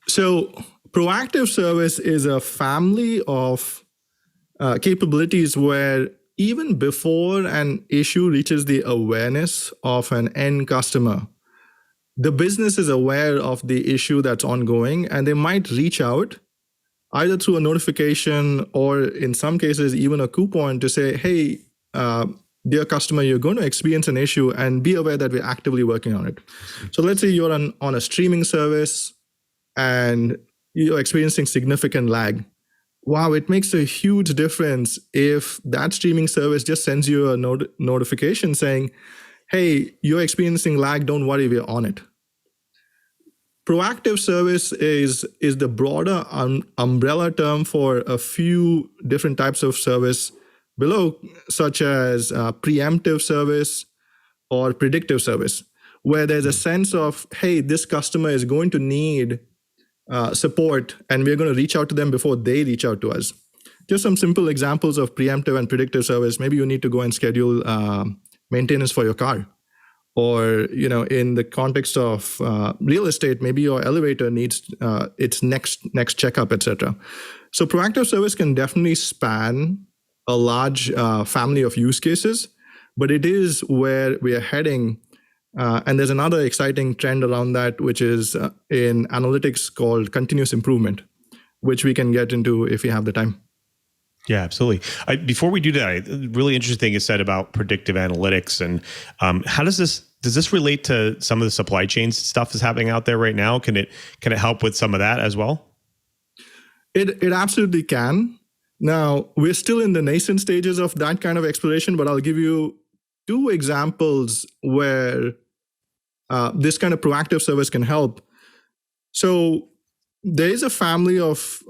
So proactive service is a family of capabilities where even before an issue reaches the awareness of an end customer, the business is aware of the issue that's ongoing, and they might reach out either through a notification or in some cases even a coupon to say, hey, dear customer, you're going to experience an issue, and be aware that we're actively working on it. So let's say you're on a streaming service and you're experiencing significant lag. Wow, it makes a huge difference if that streaming service just sends you a notification saying, hey, you're experiencing lag, don't worry, we're on it. Proactive service is the broader umbrella term for a few different types of service below, such as preemptive service or predictive service, where there's a sense of, hey, this customer is going to need support, and we're going to reach out to them before they reach out to us. Just some simple examples of preemptive and predictive service. Maybe you need to go and schedule maintenance for your car. Or, in the context of real estate, maybe your elevator needs its next checkup, etc. So proactive service can definitely span a large family of use cases, but it is where we are heading. And there's another exciting trend around that, which is in analytics called continuous improvement, which we can get into if we have the time. Yeah, absolutely. Before we do that, really interesting thing is said about predictive analytics, and how does this relate to some of the supply chain stuff that's happening out there right now? Can it help with some of that as well? It absolutely can. Now, we're still in the nascent stages of that kind of exploration, but I'll give you two examples where this kind of proactive service can help. So there is a family of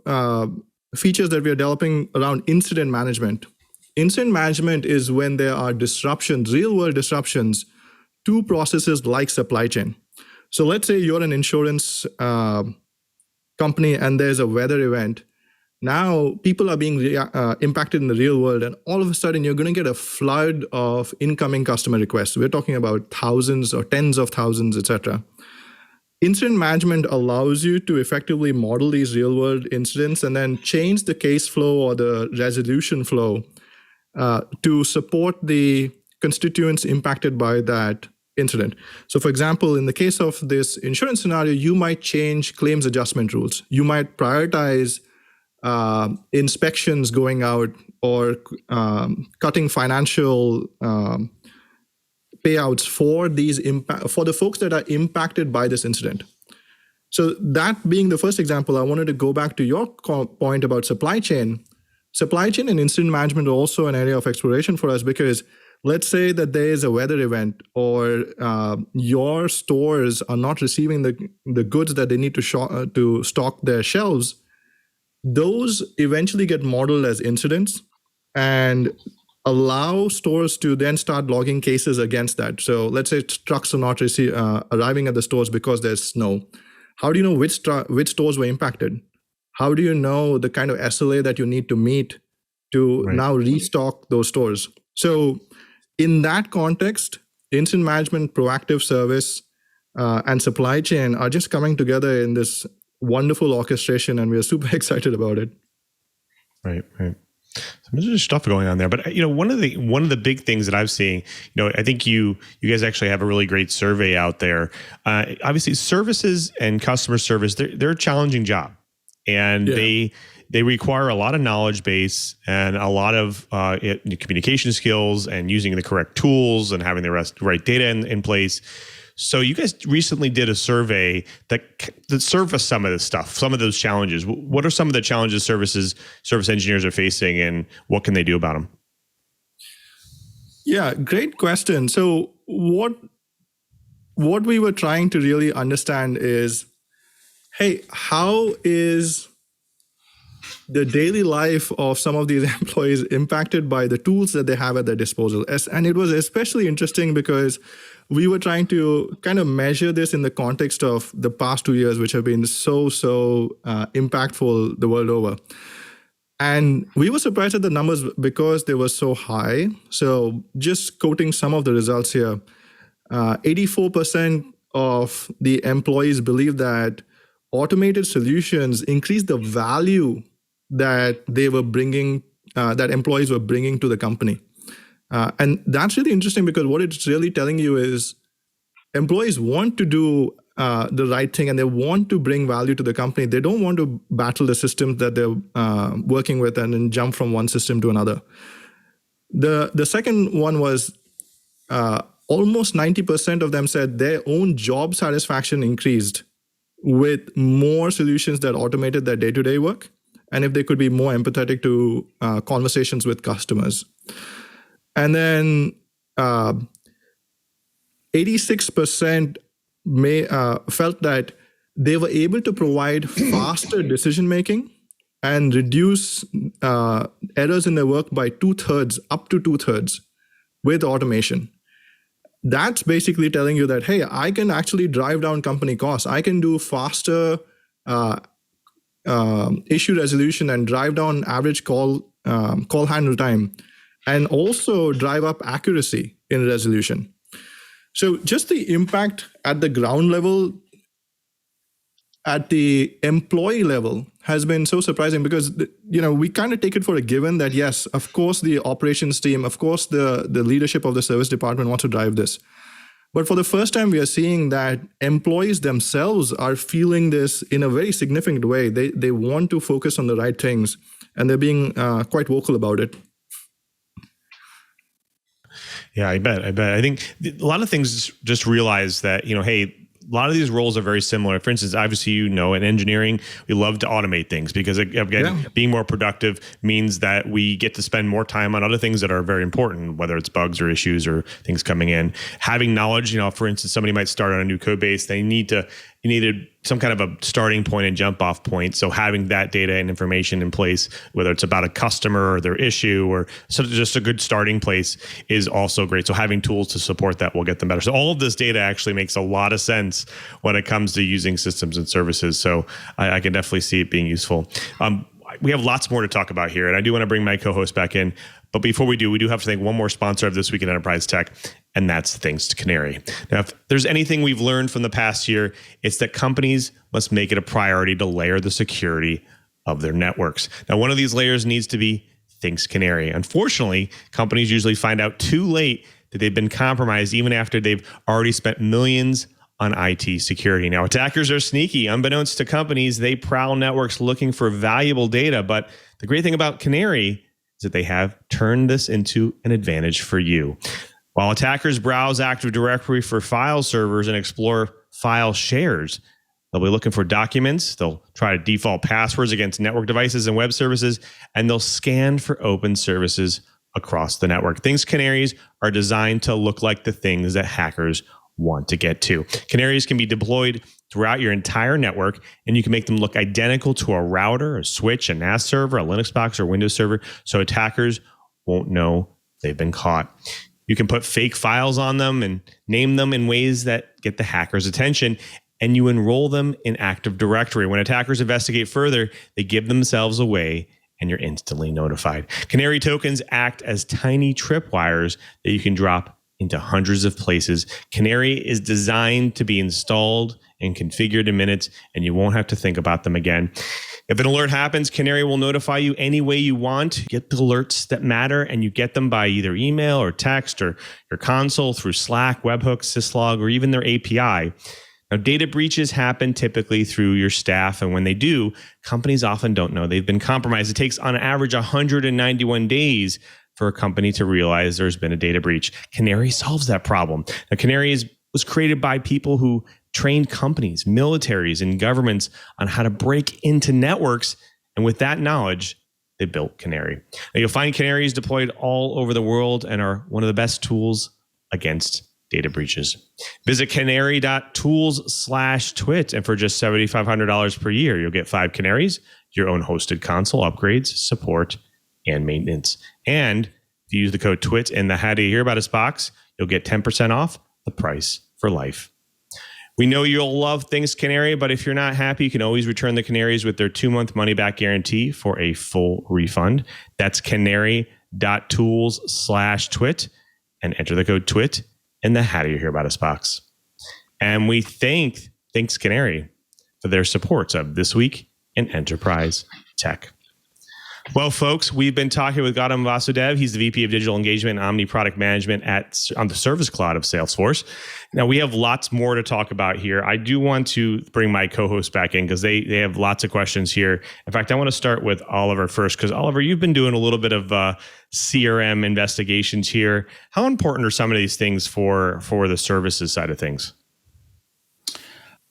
features that we are developing around incident management. Incident management is when there are disruptions, real-world disruptions to processes like supply chain. So let's say you're an insurance company and there's a weather event. Now people are being impacted in the real world, and all of a sudden you're going to get a flood of incoming customer requests. We're talking about thousands or tens of thousands, etc. Incident management allows you to effectively model these real-world incidents and then change the case flow or the resolution flow to support the constituents impacted by that incident. So for example, in the case of this insurance scenario, you might change claims adjustment rules. You might prioritize inspections going out, or cutting financial payouts for for the folks that are impacted by this incident. So that being the first example, I wanted to go back to your point about supply chain. Supply chain and incident management are also an area of exploration for us, because let's say that there is a weather event, or your stores are not receiving the goods that they need to stock their shelves. Those eventually get modeled as incidents and allow stores to then start logging cases against that. So let's say trucks are not arriving at the stores because there's snow. How do you know which stores were impacted? How do you know the kind of SLA that you need to meet to now restock those stores? So in that context, incident management, proactive service, and supply chain are just coming together in this wonderful orchestration, and we are super excited about it. Right. Some interesting stuff going on there, but one of the big things that I've seen, I think you guys actually have a really great survey out there. Obviously, services and customer service, they're a challenging job, and they require a lot of knowledge base and a lot of communication skills and using the correct tools and having the right data in place. So you guys recently did a survey that surfaced some of this stuff, some of those challenges. What are some of the challenges service engineers are facing, and what can they do about them? Yeah, great question. So what we were trying to really understand is, hey, how is the daily life of some of these employees impacted by the tools that they have at their disposal? And it was especially interesting because we were trying to kind of measure this in the context of the past 2 years, which have been so impactful the world over. And we were surprised at the numbers because they were so high. So just quoting some of the results here, 84% of the employees believe that automated solutions increase the value that they were bringing that employees were bringing to the company. And that's really interesting because what it's really telling you is employees want to do the right thing and they want to bring value to the company. They don't want to battle the systems that they're working with and then jump from one system to another. The second one was almost 90% of them said their own job satisfaction increased with more solutions that automated their day-to-day work, and if they could be more empathetic to conversations with customers. And then 86% felt that they were able to provide faster decision-making and reduce errors in their work by up to two-thirds with automation. That's basically telling you that, hey, I can actually drive down company costs. I can do faster issue resolution and drive down average call handle time, and also drive up accuracy in resolution. So just the impact at the ground level, at the employee level, has been so surprising because, we kind of take it for a given that, yes, of course, the operations team, of course, the leadership of the service department wants to drive this. But for the first time, we are seeing that employees themselves are feeling this in a very significant way. They want to focus on the right things, and they're being quite vocal about it. Yeah, I bet. I think a lot of things just realize that, hey, a lot of these roles are very similar. For instance, obviously, in engineering, we love to automate things because, again, being more productive means that we get to spend more time on other things that are very important, whether it's bugs or issues or things coming in. Having knowledge, for instance, somebody might start on a new code base. You needed some kind of a starting point and jump off point. So having that data and information in place, whether it's about a customer or their issue or just a good starting place, is also great. So having tools to support that will get them better. So all of this data actually makes a lot of sense when it comes to using systems and services. So I can definitely see it being useful. We have lots more to talk about here, and I do want to bring my co-host back in. But before we do have to thank one more sponsor of This Week in Enterprise Tech, and that's Thanks to Canary. Now, if there's anything we've learned from the past year, it's that companies must make it a priority to layer the security of their networks. Now, one of these layers needs to be Thanks Canary. Unfortunately, companies usually find out too late that they've been compromised even after they've already spent millions on IT security. Now, attackers are sneaky. Unbeknownst to companies, they prowl networks looking for valuable data. But the great thing about Canary is that they have turned this into an advantage for you. While attackers browse Active Directory for file servers and explore file shares, they'll be looking for documents. They'll try to default passwords against network devices and web services, and they'll scan for open services across the network. Things Canaries are designed to look like the things that hackers want to get to. Canaries can be deployed throughout your entire network, and you can make them look identical to a router, a switch, a NAS server, a Linux box, or Windows server, so attackers won't know they've been caught. You can put fake files on them and name them in ways that get the hacker's attention, and you enroll them in Active Directory. When attackers investigate further, they give themselves away, and you're instantly notified. Canary tokens act as tiny tripwires that you can drop into hundreds of places. Canary is designed to be installed and configured in minutes, and you won't have to think about them again. If an alert happens, Canary will notify you any way you want. You get the alerts that matter, and you get them by either email or text or your console through Slack, webhooks, syslog, or even their API. Now, data breaches happen typically through your staff, and when they do, companies often don't know they've been compromised. It takes on average 191 days for a company to realize there's been a data breach. Canary solves that problem. Now, Canary was created by people who trained companies, militaries, and governments on how to break into networks. And with that knowledge, they built Canary. Now, you'll find Canaries deployed all over the world and are one of the best tools against data breaches. Visit canary.tools/twit, and for just $7,500 per year, you'll get 5 Canaries, your own hosted console upgrades, support, and maintenance. And if you use the code TWIT in the How Do You Hear About Us box, you'll get 10% off the price for life. We know you'll love Things Canary, but if you're not happy, you can always return the Canaries with their 2-month money-back guarantee for a full refund. That's canary.tools/twit, and enter the code TWIT in the How Do You Hear About Us box. And we thank Thanks Canary for their support of This Week in Enterprise Tech. Well, folks, we've been talking with Gautam Vasudev. He's the VP of Digital Engagement and Omni Product Management on the Service Cloud of Salesforce. Now, we have lots more to talk about here. I do want to bring my co-hosts back in because they have lots of questions here. In fact, I want to start with Oliver first because, Oliver, you've been doing a little bit of CRM investigations here. How important are some of these things for the services side of things?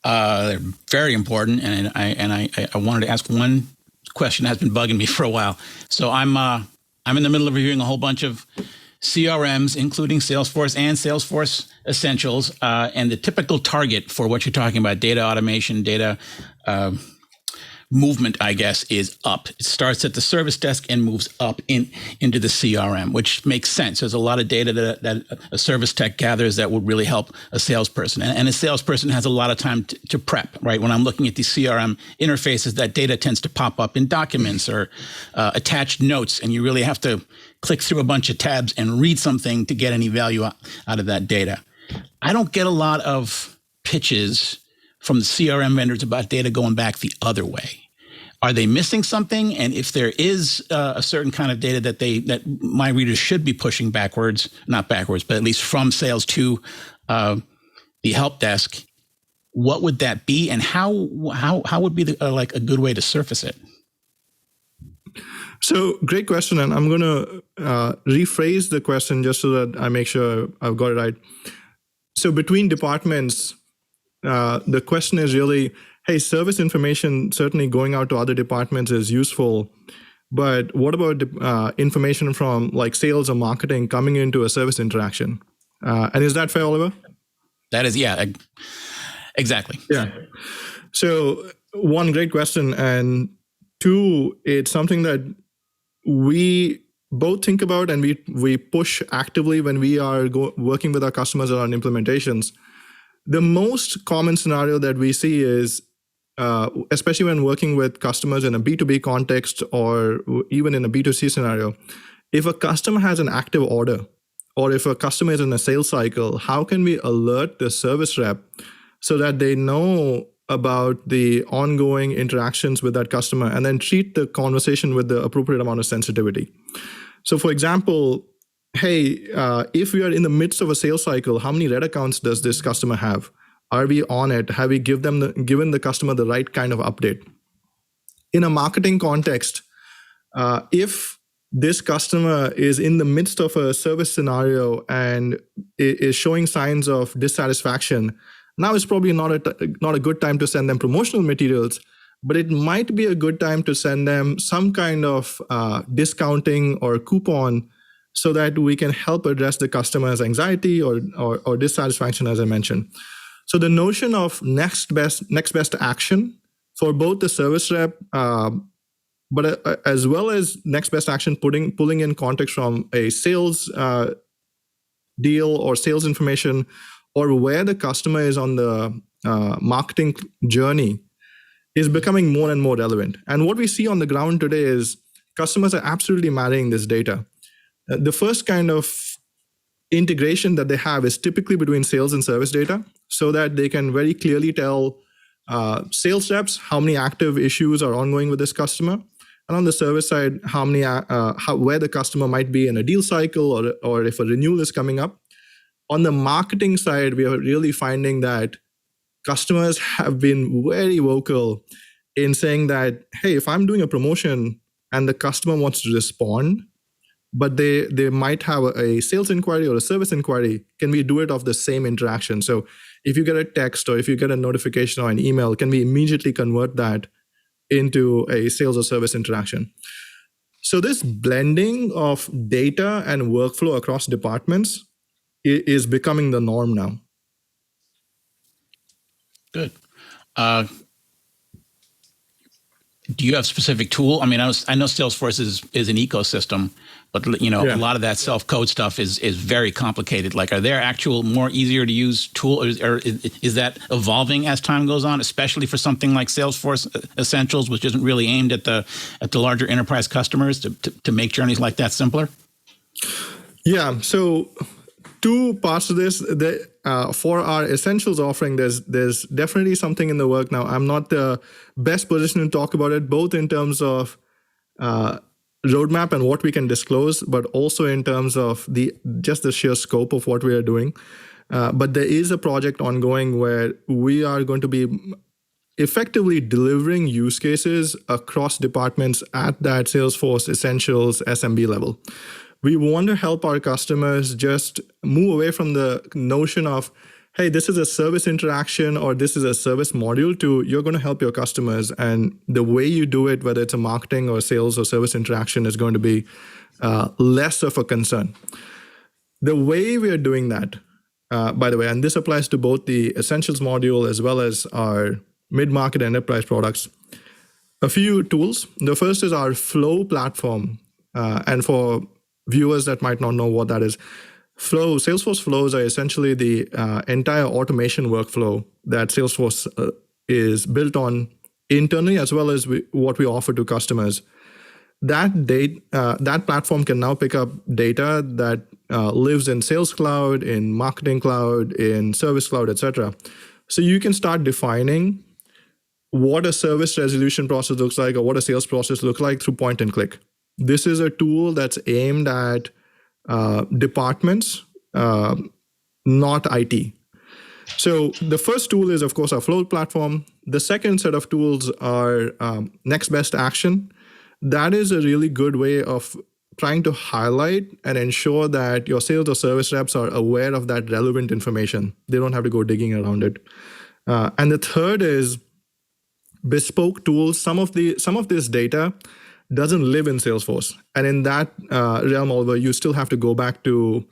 They're very important, and I wanted to ask one question that has been bugging me for a while. So I'm in the middle of reviewing a whole bunch of CRMs, including Salesforce and Salesforce Essentials, and the typical target for what you're talking about, data automation, data movement, I guess, is up. It starts at the service desk and moves up into the CRM, which makes sense. There's a lot of data that a service tech gathers that would really help a salesperson. And a salesperson has a lot of time to prep, right? When I'm looking at these CRM interfaces, that data tends to pop up in documents or attached notes, and you really have to click through a bunch of tabs and read something to get any value out of that data. I don't get a lot of pitches from the CRM vendors about data going back the other way. Are they missing something? And if there is a certain kind of data that my readers should be pushing not backwards, but at least from sales to the help desk, what would that be? And how would be a good way to surface it? So great question. And I'm going to rephrase the question just so that I make sure I've got it right. So between departments, the question is really, hey, service information certainly going out to other departments is useful, but what about information from like sales or marketing coming into a service interaction? And is that fair, Oliver? That is, yeah, exactly. Yeah. So one, great question. And two, it's something that we both think about and we push actively when we are working with our customers around implementations. The most common scenario that we see is, especially when working with customers in a B2B context or even in a B2C scenario, if a customer has an active order or if a customer is in a sales cycle, how can we alert the service rep so that they know about the ongoing interactions with that customer and then treat the conversation with the appropriate amount of sensitivity? So for example, hey, if we are in the midst of a sales cycle, how many red accounts does this customer have? Are we on it? Have we given the customer the right kind of update? In a marketing context, if this customer is in the midst of a service scenario and is showing signs of dissatisfaction, now is probably not a good time to send them promotional materials, but it might be a good time to send them some kind of discounting or coupon so that we can help address the customer's anxiety or dissatisfaction, as I mentioned. So the notion of next best action for both the service rep, but as well as next best action, pulling in context from a sales deal or sales information, or where the customer is on the marketing journey, is becoming more and more relevant. And what we see on the ground today is customers are absolutely marrying this data. The first kind of integration that they have is typically between sales and service data, so that they can very clearly tell sales reps how many active issues are ongoing with this customer, and on the service side, where the customer might be in a deal cycle or if a renewal is coming up. On the marketing side, we are really finding that customers have been very vocal in saying that, hey, if I'm doing a promotion and the customer wants to respond, but they might have a sales inquiry or a service inquiry, can we do it off the same interaction? So if you get a text or if you get a notification or an email, can we immediately convert that into a sales or service interaction? So this blending of data and workflow across departments is becoming the norm now. Good. Do you have specific tool? I mean, I know Salesforce is an ecosystem, but a lot of that self-code stuff is very complicated. Like, are there actual more easier to use tools, or is that evolving as time goes on, especially for something like Salesforce Essentials, which isn't really aimed at the larger enterprise customers to make journeys like that simpler? Yeah. So two parts to this. For our Essentials offering, there's definitely something in the work now. I'm not the best position to talk about it, both in terms of roadmap and what we can disclose, but also in terms of the sheer scope of what we are doing. But there is a project ongoing where we are going to be effectively delivering use cases across departments at that Salesforce Essentials SMB level. We want to help our customers just move away from the notion of, hey, this is a service interaction or this is a service module, to you're going to help your customers. And the way you do it, whether it's a marketing or sales or service interaction, is going to be less of a concern. The way we are doing that, by the way, and this applies to both the Essentials module as well as our mid-market enterprise products, a few tools. The first is our Flow platform. And for viewers that might not know what that is, Salesforce Flows are essentially the entire automation workflow that Salesforce is built on internally, as well as what we offer to customers. That platform can now pick up data that lives in Sales Cloud, in Marketing Cloud, in Service Cloud, etc. So you can start defining what a service resolution process looks like or what a sales process looks like through point and click. This is a tool that's aimed at departments, not IT. So the first tool is, of course, our Flow platform. The second set of tools are Next Best Action. That is a really good way of trying to highlight and ensure that your sales or service reps are aware of that relevant information. They don't have to go digging around it. And the third is Bespoke Tools. Some of this data doesn't live in Salesforce. And in that realm, although you still have to go back to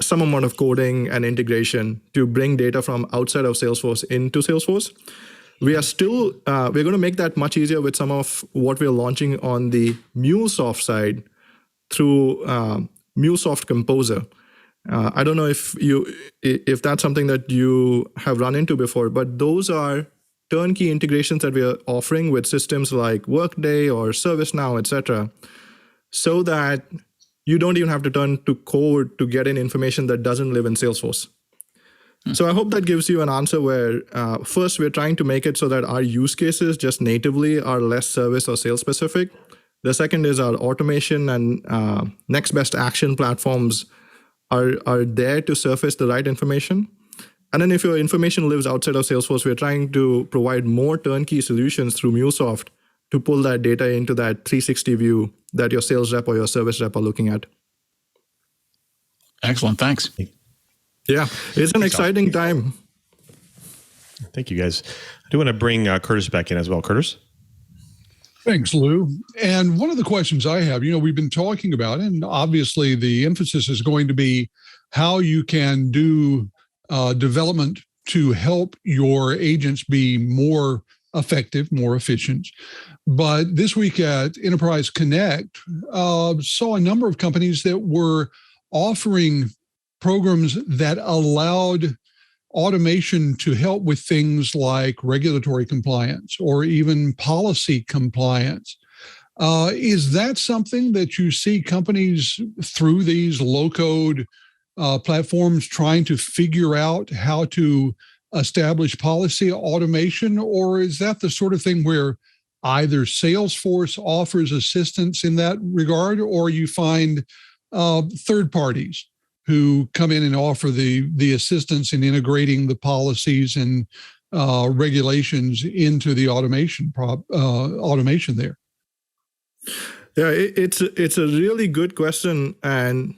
some amount of coding and integration to bring data from outside of Salesforce into Salesforce, we're going to make that much easier with some of what we're launching on the MuleSoft side through MuleSoft Composer. I don't know if that's something that you have run into before, but those are turnkey integrations that we are offering with systems like Workday or ServiceNow, etc., so that you don't even have to turn to code to get in information that doesn't live in Salesforce. So I hope that gives you an answer where first we're trying to make it so that our use cases just natively are less service or sales specific. The second is our automation and next best action platforms are there to surface the right information. And then if your information lives outside of Salesforce, we're trying to provide more turnkey solutions through MuleSoft to pull that data into that 360 view that your sales rep or your service rep are looking at. Excellent. Thanks. Yeah, it's an exciting time. Thank you, guys. I do want to bring Curtis back in as well. Curtis? Thanks, Lou. And one of the questions I have, we've been talking about, and obviously the emphasis is going to be how you can do development to help your agents be more effective, more efficient. But this week at Enterprise Connect, saw a number of companies that were offering programs that allowed automation to help with things like regulatory compliance or even policy compliance. Is that something that you see companies through these low-code platforms trying to figure out how to establish policy automation, or is that the sort of thing where either Salesforce offers assistance in that regard, or you find third parties who come in and offer the assistance in integrating the policies and regulations into the automation there? Yeah, it's a really good question, and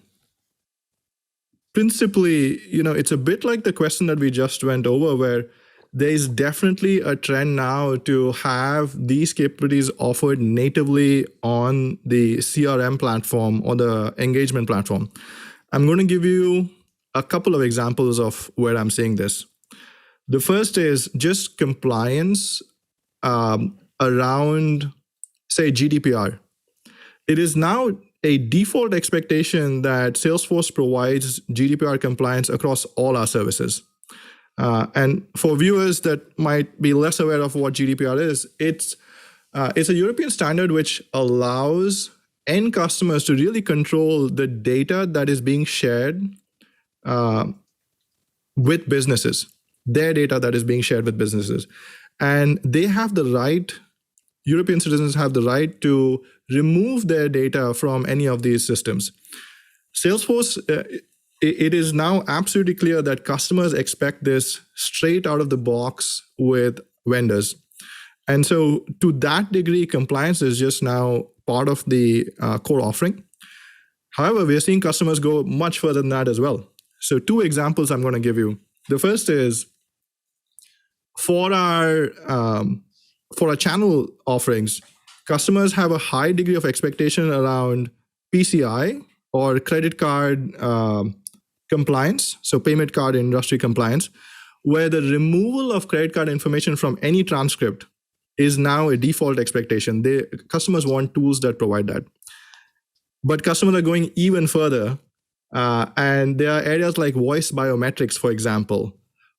principally, it's a bit like the question that we just went over, where there's definitely a trend now to have these capabilities offered natively on the CRM platform or the engagement platform. I'm going to give you a couple of examples of where I'm seeing this. The first is just compliance around, say, GDPR. It is now a default expectation that Salesforce provides GDPR compliance across all our services. And for viewers that might be less aware of what GDPR is, it's a European standard which allows end customers to really control the data that is being shared with businesses, their data that is being shared with businesses. And they have the right European citizens have the right to remove their data from any of these systems. Salesforce, it is now absolutely clear that customers expect this straight out of the box with vendors. And so to that degree, compliance is just now part of the core offering. However, we are seeing customers go much further than that as well. So 2 examples I'm going to give you. The first is for our channel offerings, customers have a high degree of expectation around PCI or credit card compliance, so payment card industry compliance, where the removal of credit card information from any transcript is now a default expectation. Customers want tools that provide that. But customers are going even further, and there are areas like voice biometrics, for example,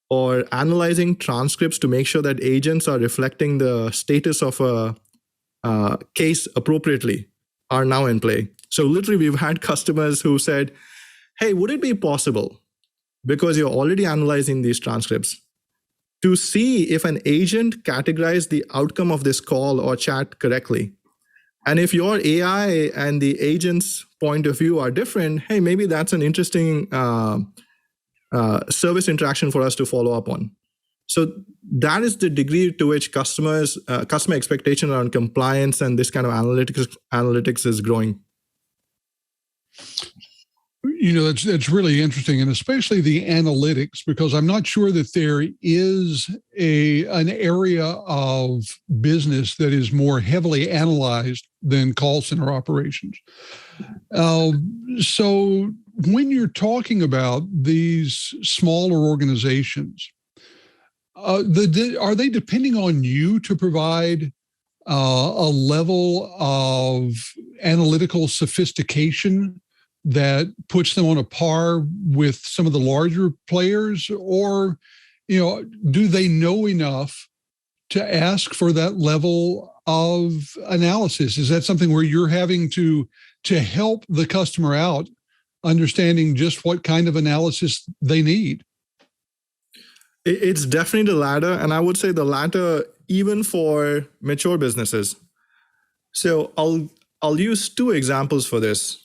or analyzing transcripts to make sure that agents are reflecting the status of a case appropriately are now in play. So literally, we've had customers who said, hey, would it be possible, because you're already analyzing these transcripts, to see if an agent categorized the outcome of this call or chat correctly? And if your AI and the agent's point of view are different, hey, maybe that's an interesting service interaction for us to follow up on. So that is the degree to which customer expectation around compliance and this kind of analytics is growing. That's really interesting, and especially the analytics, because I'm not sure that there is an area of business that is more heavily analyzed than call center operations. So when you're talking about these smaller organizations, are they depending on you to provide a level of analytical sophistication that puts them on a par with some of the larger players? Or, do they know enough to ask for that level of analysis? Is that something where you're having to help the customer out, understanding just what kind of analysis they need? It's definitely the latter, and I would say the latter even for mature businesses. So I'll use 2 examples for this.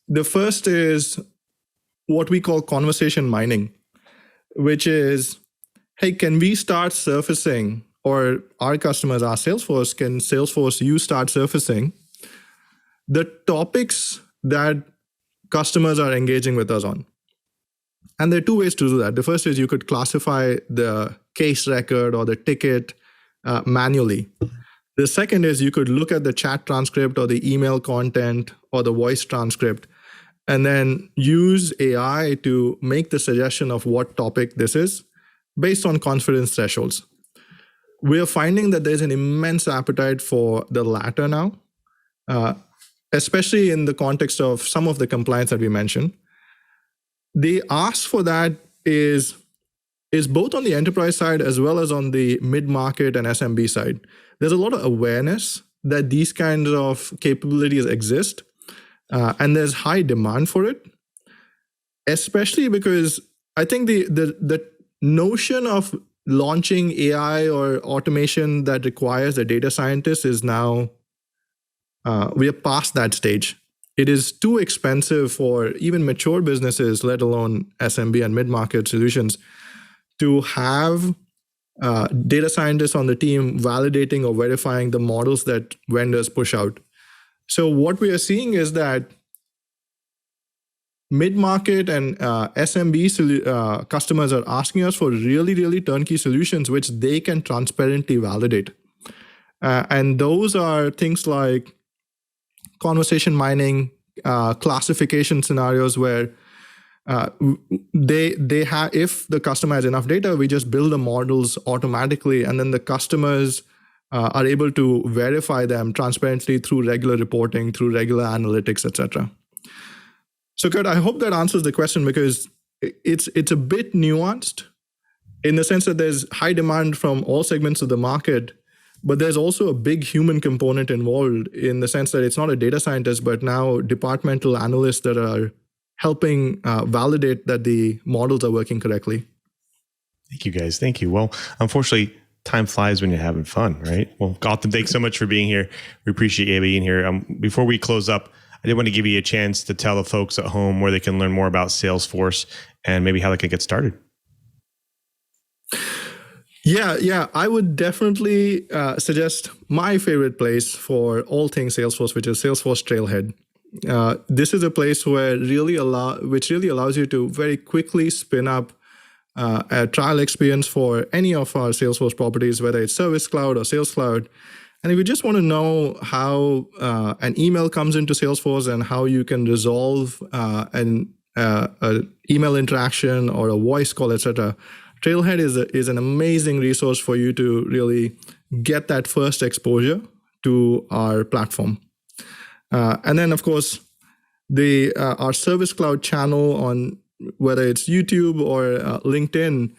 The first is what we call conversation mining, which is, hey, can we start surfacing, or our customers, our Salesforce, can Salesforce, you start surfacing the topics that customers are engaging with us on? And there are 2 ways to do that. The first is you could classify the case record or the ticket manually. The second is you could look at the chat transcript or the email content or the voice transcript, and then use AI to make the suggestion of what topic this is based on confidence thresholds. We're finding that there's an immense appetite for the latter now, especially in the context of some of the compliance that we mentioned. The ask for that is both on the enterprise side as well as on the mid-market and SMB side. There's a lot of awareness that these kinds of capabilities exist, and there's high demand for it, especially because I think the notion of launching AI or automation that requires a data scientist is now, we are past that stage. It is too expensive for even mature businesses, let alone SMB and mid-market solutions, to have data scientists on the team validating or verifying the models that vendors push out. So what we are seeing is that mid-market and SMB customers are asking us for really, really turnkey solutions which they can transparently validate. And those are things like conversation mining, classification scenarios where they have, if the customer has enough data, we just build the models automatically, and then the customers are able to verify them transparently through regular reporting, through regular analytics, etc. So, Curt, I hope that answers the question, because it's a bit nuanced in the sense that there's high demand from all segments of the market, but there's also a big human component involved in the sense that it's not a data scientist, but now departmental analysts that are helping validate that the models are working correctly. Thank you, guys. Thank you. Well, unfortunately, time flies when you're having fun, right? Well, Gautam, thanks so much for being here. We appreciate you being here. Before we close up, I did want to give you a chance to tell the folks at home where they can learn more about Salesforce and maybe how they can get started. Yeah. I would definitely suggest my favorite place for all things Salesforce, which is Salesforce Trailhead. This is a place where which really allows you to very quickly spin up a trial experience for any of our Salesforce properties, whether it's Service Cloud or Sales Cloud. And if you just want to know how an email comes into Salesforce and how you can resolve an email interaction or a voice call, etc., Trailhead is an amazing resource for you to really get that first exposure to our platform. And then, of course, our Service Cloud channel on whether it's YouTube or LinkedIn,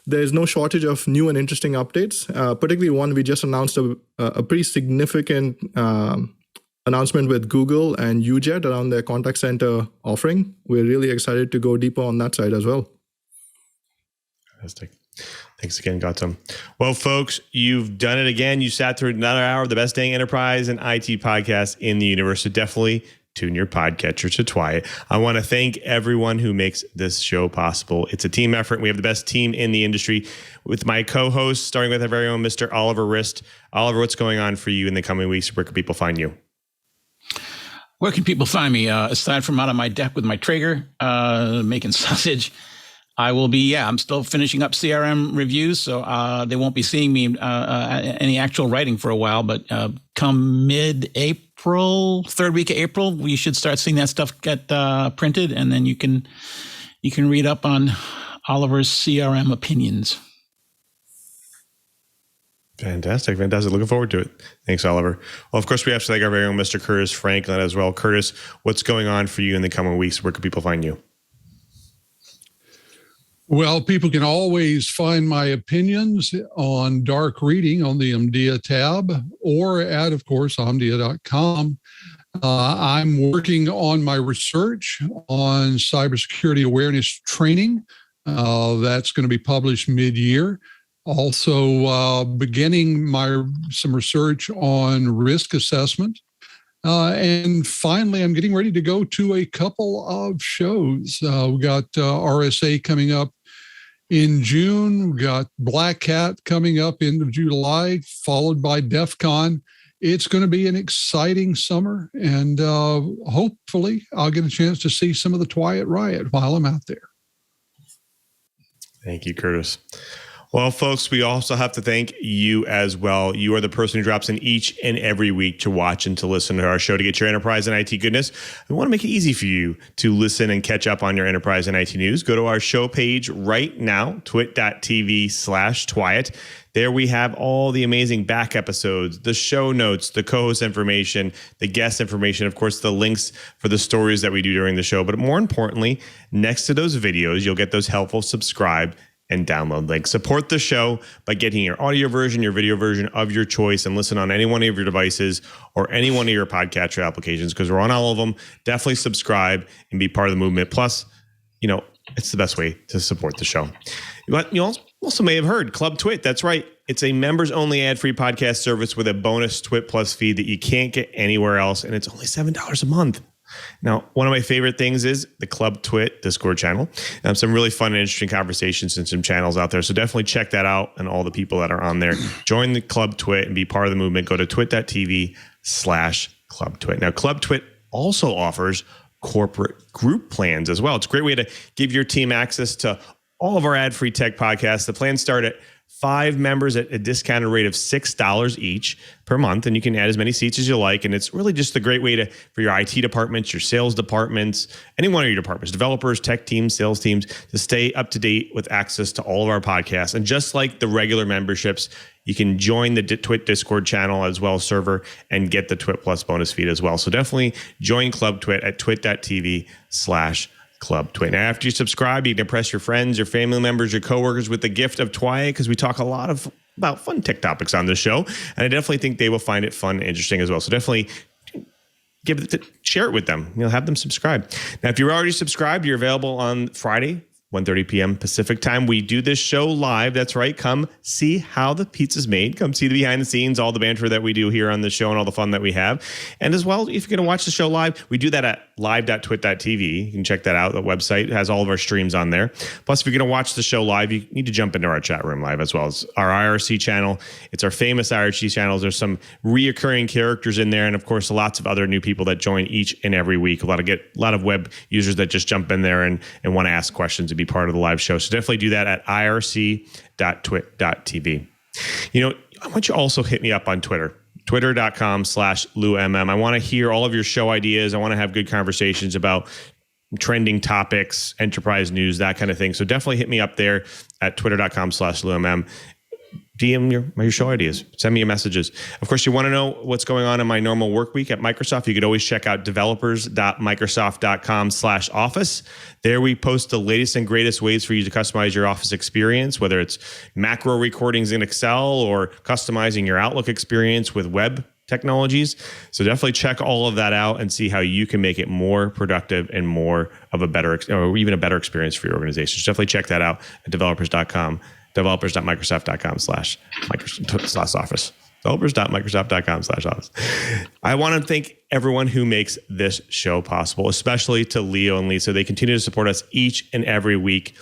there's no shortage of new and interesting updates. Particularly one, we just announced a pretty significant announcement with Google and UJet around their contact center offering. We're really excited to go deeper on that side as well. Fantastic. Thanks again, Gautam. Well, folks, you've done it again. You sat through another hour of the best dang enterprise and IT podcast in the universe. So definitely tune your podcatcher to TWiT. I want to thank everyone who makes this show possible. It's a team effort. We have the best team in the industry with my co-hosts, starting with our very own Mr. Oliver Rist. Oliver, what's going on for you in the coming weeks? Where can people find you? Where can people find me? Aside from out on my deck with my Traeger, making sausage, I will be, I'm still finishing up CRM reviews, so they won't be seeing me any actual writing for a while, but come mid-April, third week of April, we should start seeing that stuff get printed, and then you can read up on Oliver's CRM opinions. Fantastic. Looking forward to it. Thanks, Oliver. Well, of course, we have to thank our very own Mr. Curtis Franklin as well. Curtis, what's going on for you in the coming weeks? Where can people find you? Well, people can always find my opinions on dark reading on the Omdia tab or at, of course, omdia.com. I'm working on my research on cybersecurity awareness training. That's going to be published mid-year. Also, beginning some research on risk assessment. And finally, I'm getting ready to go to a couple of shows. We got RSA coming up in June. We got Black Hat coming up end of July, followed by DEF CON. It's going to be an exciting summer, and hopefully I'll get a chance to see some of the TWiT Riot while I'm out there. Thank you, Curtis. Well, folks, we also have to thank you as well. You are the person who drops in each and every week to watch and to listen to our show to get your enterprise and IT goodness. We want to make it easy for you to listen and catch up on your enterprise and IT news. Go to our show page right now, twit.tv/TWiT. There we have all the amazing back episodes, the show notes, the co-host information, the guest information, of course, the links for the stories that we do during the show. But more importantly, next to those videos, you'll get those helpful subscribe and download links. Support the show by getting your audio version, your video version of your choice, and listen on any one of your devices or any one of your podcatcher applications, because we're on all of them. Definitely subscribe and be part of the movement. Plus, it's the best way to support the show. But you also may have heard Club TWiT. That's right. It's a members-only ad-free podcast service with a bonus TWiT Plus feed that you can't get anywhere else, and it's only $7 a month. Now, one of my favorite things is the Club TWiT Discord channel. Some really fun and interesting conversations and some channels out there. So definitely check that out and all the people that are on there. Join the Club TWiT and be part of the movement. Go to twit.tv/Club TWiT. Now, Club TWiT also offers corporate group plans as well. It's a great way to give your team access to all of our ad-free tech podcasts. The plans start at 5 members at a discounted rate of $6 each per month, and you can add as many seats as you like. And it's really just a great way for your IT departments, your sales departments, any one of your departments, developers, tech teams, sales teams, to stay up to date with access to all of our podcasts. And just like the regular memberships, you can join the TWiT Discord channel as well, server, and get the TWiT Plus bonus feed as well. So definitely join Club TWiT at twit.tv/Club TWiT. Now, after you subscribe, you can impress your friends, your family members, your coworkers with the gift of TWiT, because we talk a lot about fun tech topics on this show, and I definitely think they will find it fun and interesting as well. So definitely share it with them. Have them subscribe. Now, if you're already subscribed, you're available on Friday 1:30 p.m. Pacific time. We do this show live. That's right. Come see how the pizza's made. Come see the behind the scenes, all the banter that we do here on the show and all the fun that we have. And as well, if you're going to watch the show live, we do that at live.twit.tv. You can check that out. The website has all of our streams on there. Plus, if you're going to watch the show live, you need to jump into our chat room live as well as our IRC channel. It's our famous IRC channels. There's some reoccurring characters in there. And of course, lots of other new people that join each and every week. A lot of web users that just jump in there and want to ask questions and be part of the live show. So definitely do that at irc.twit.tv. You know, I want you to also hit me up on Twitter, twitter.com/LouMM. I want to hear all of your show ideas. I want to have good conversations about trending topics, enterprise news, that kind of thing. So definitely hit me up there at twitter.com/LouMM. DM your show ideas. Send me your messages. Of course, you want to know what's going on in my normal work week at Microsoft. You could always check out developers.microsoft.com/office. There we post the latest and greatest ways for you to customize your Office experience, whether it's macro recordings in Excel or customizing your Outlook experience with web technologies. So definitely check all of that out and see how you can make it more productive and more of a better, or even a better experience for your organization. So definitely check that out at developers.microsoft.com/office. developers.microsoft.com/office. I want to thank everyone who makes this show possible, especially to Leo and Lisa. They continue to support us each and every week.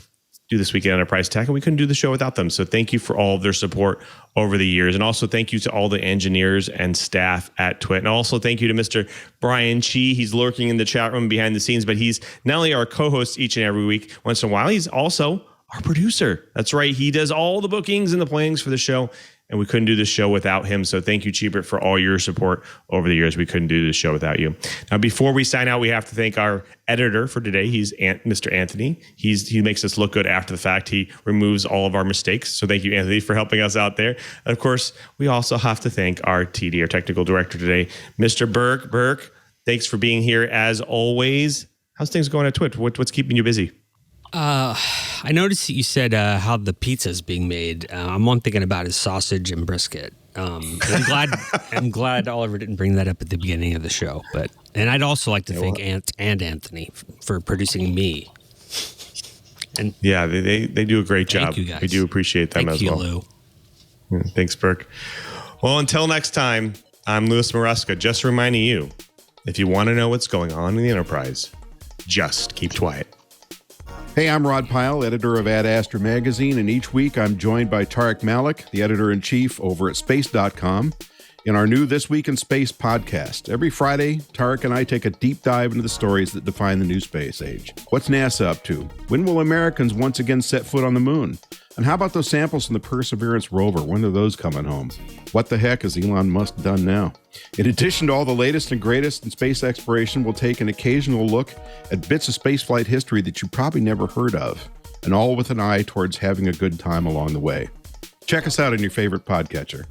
Do This Week in Enterprise Tech, and we couldn't do the show without them. So thank you for all of their support over the years. And also thank you to all the engineers and staff at TWiT. And also thank you to Mr. Brian Chi. He's lurking in the chat room behind the scenes, but he's not only our co-host each and every week, once in a while, he's also our producer. That's right. He does all the bookings and the plannings for the show, and we couldn't do this show without him. So thank you, Cheebert, for all your support over the years. We couldn't do this show without you. Now, before we sign out, we have to thank our editor for today. He's Mr. Anthony. He makes us look good after the fact. He removes all of our mistakes. So thank you, Anthony, for helping us out there. And of course, we also have to thank our TD, our technical director today, Mr. Burke. Burke, thanks for being here as always. How's things going at TWiT? What's keeping you busy? I noticed that you said how the pizza's being made. I'm thinking about is sausage and brisket. I'm glad Oliver didn't bring that up at the beginning of the show. And I'd also like to thank Ant and Anthony for producing me. And yeah, they do a great job. Thank you guys. We do appreciate them as well. Lou. Thanks, Burke. Well, until next time, I'm Louis Maresca. Just reminding you, if you want to know what's going on in the enterprise, just keep quiet. Hey, I'm Rod Pyle, editor of Ad Astra Magazine, and each week I'm joined by Tarek Malik, the editor-in-chief over at Space.com, in our new This Week in Space podcast. Every Friday, Tarek and I take a deep dive into the stories that define the new space age. What's NASA up to? When will Americans once again set foot on the moon? And how about those samples from the Perseverance rover? When are those coming home? What the heck has Elon Musk done now? In addition to all the latest and greatest in space exploration, we'll take an occasional look at bits of spaceflight history that you probably never heard of, and all with an eye towards having a good time along the way. Check us out on your favorite podcatcher.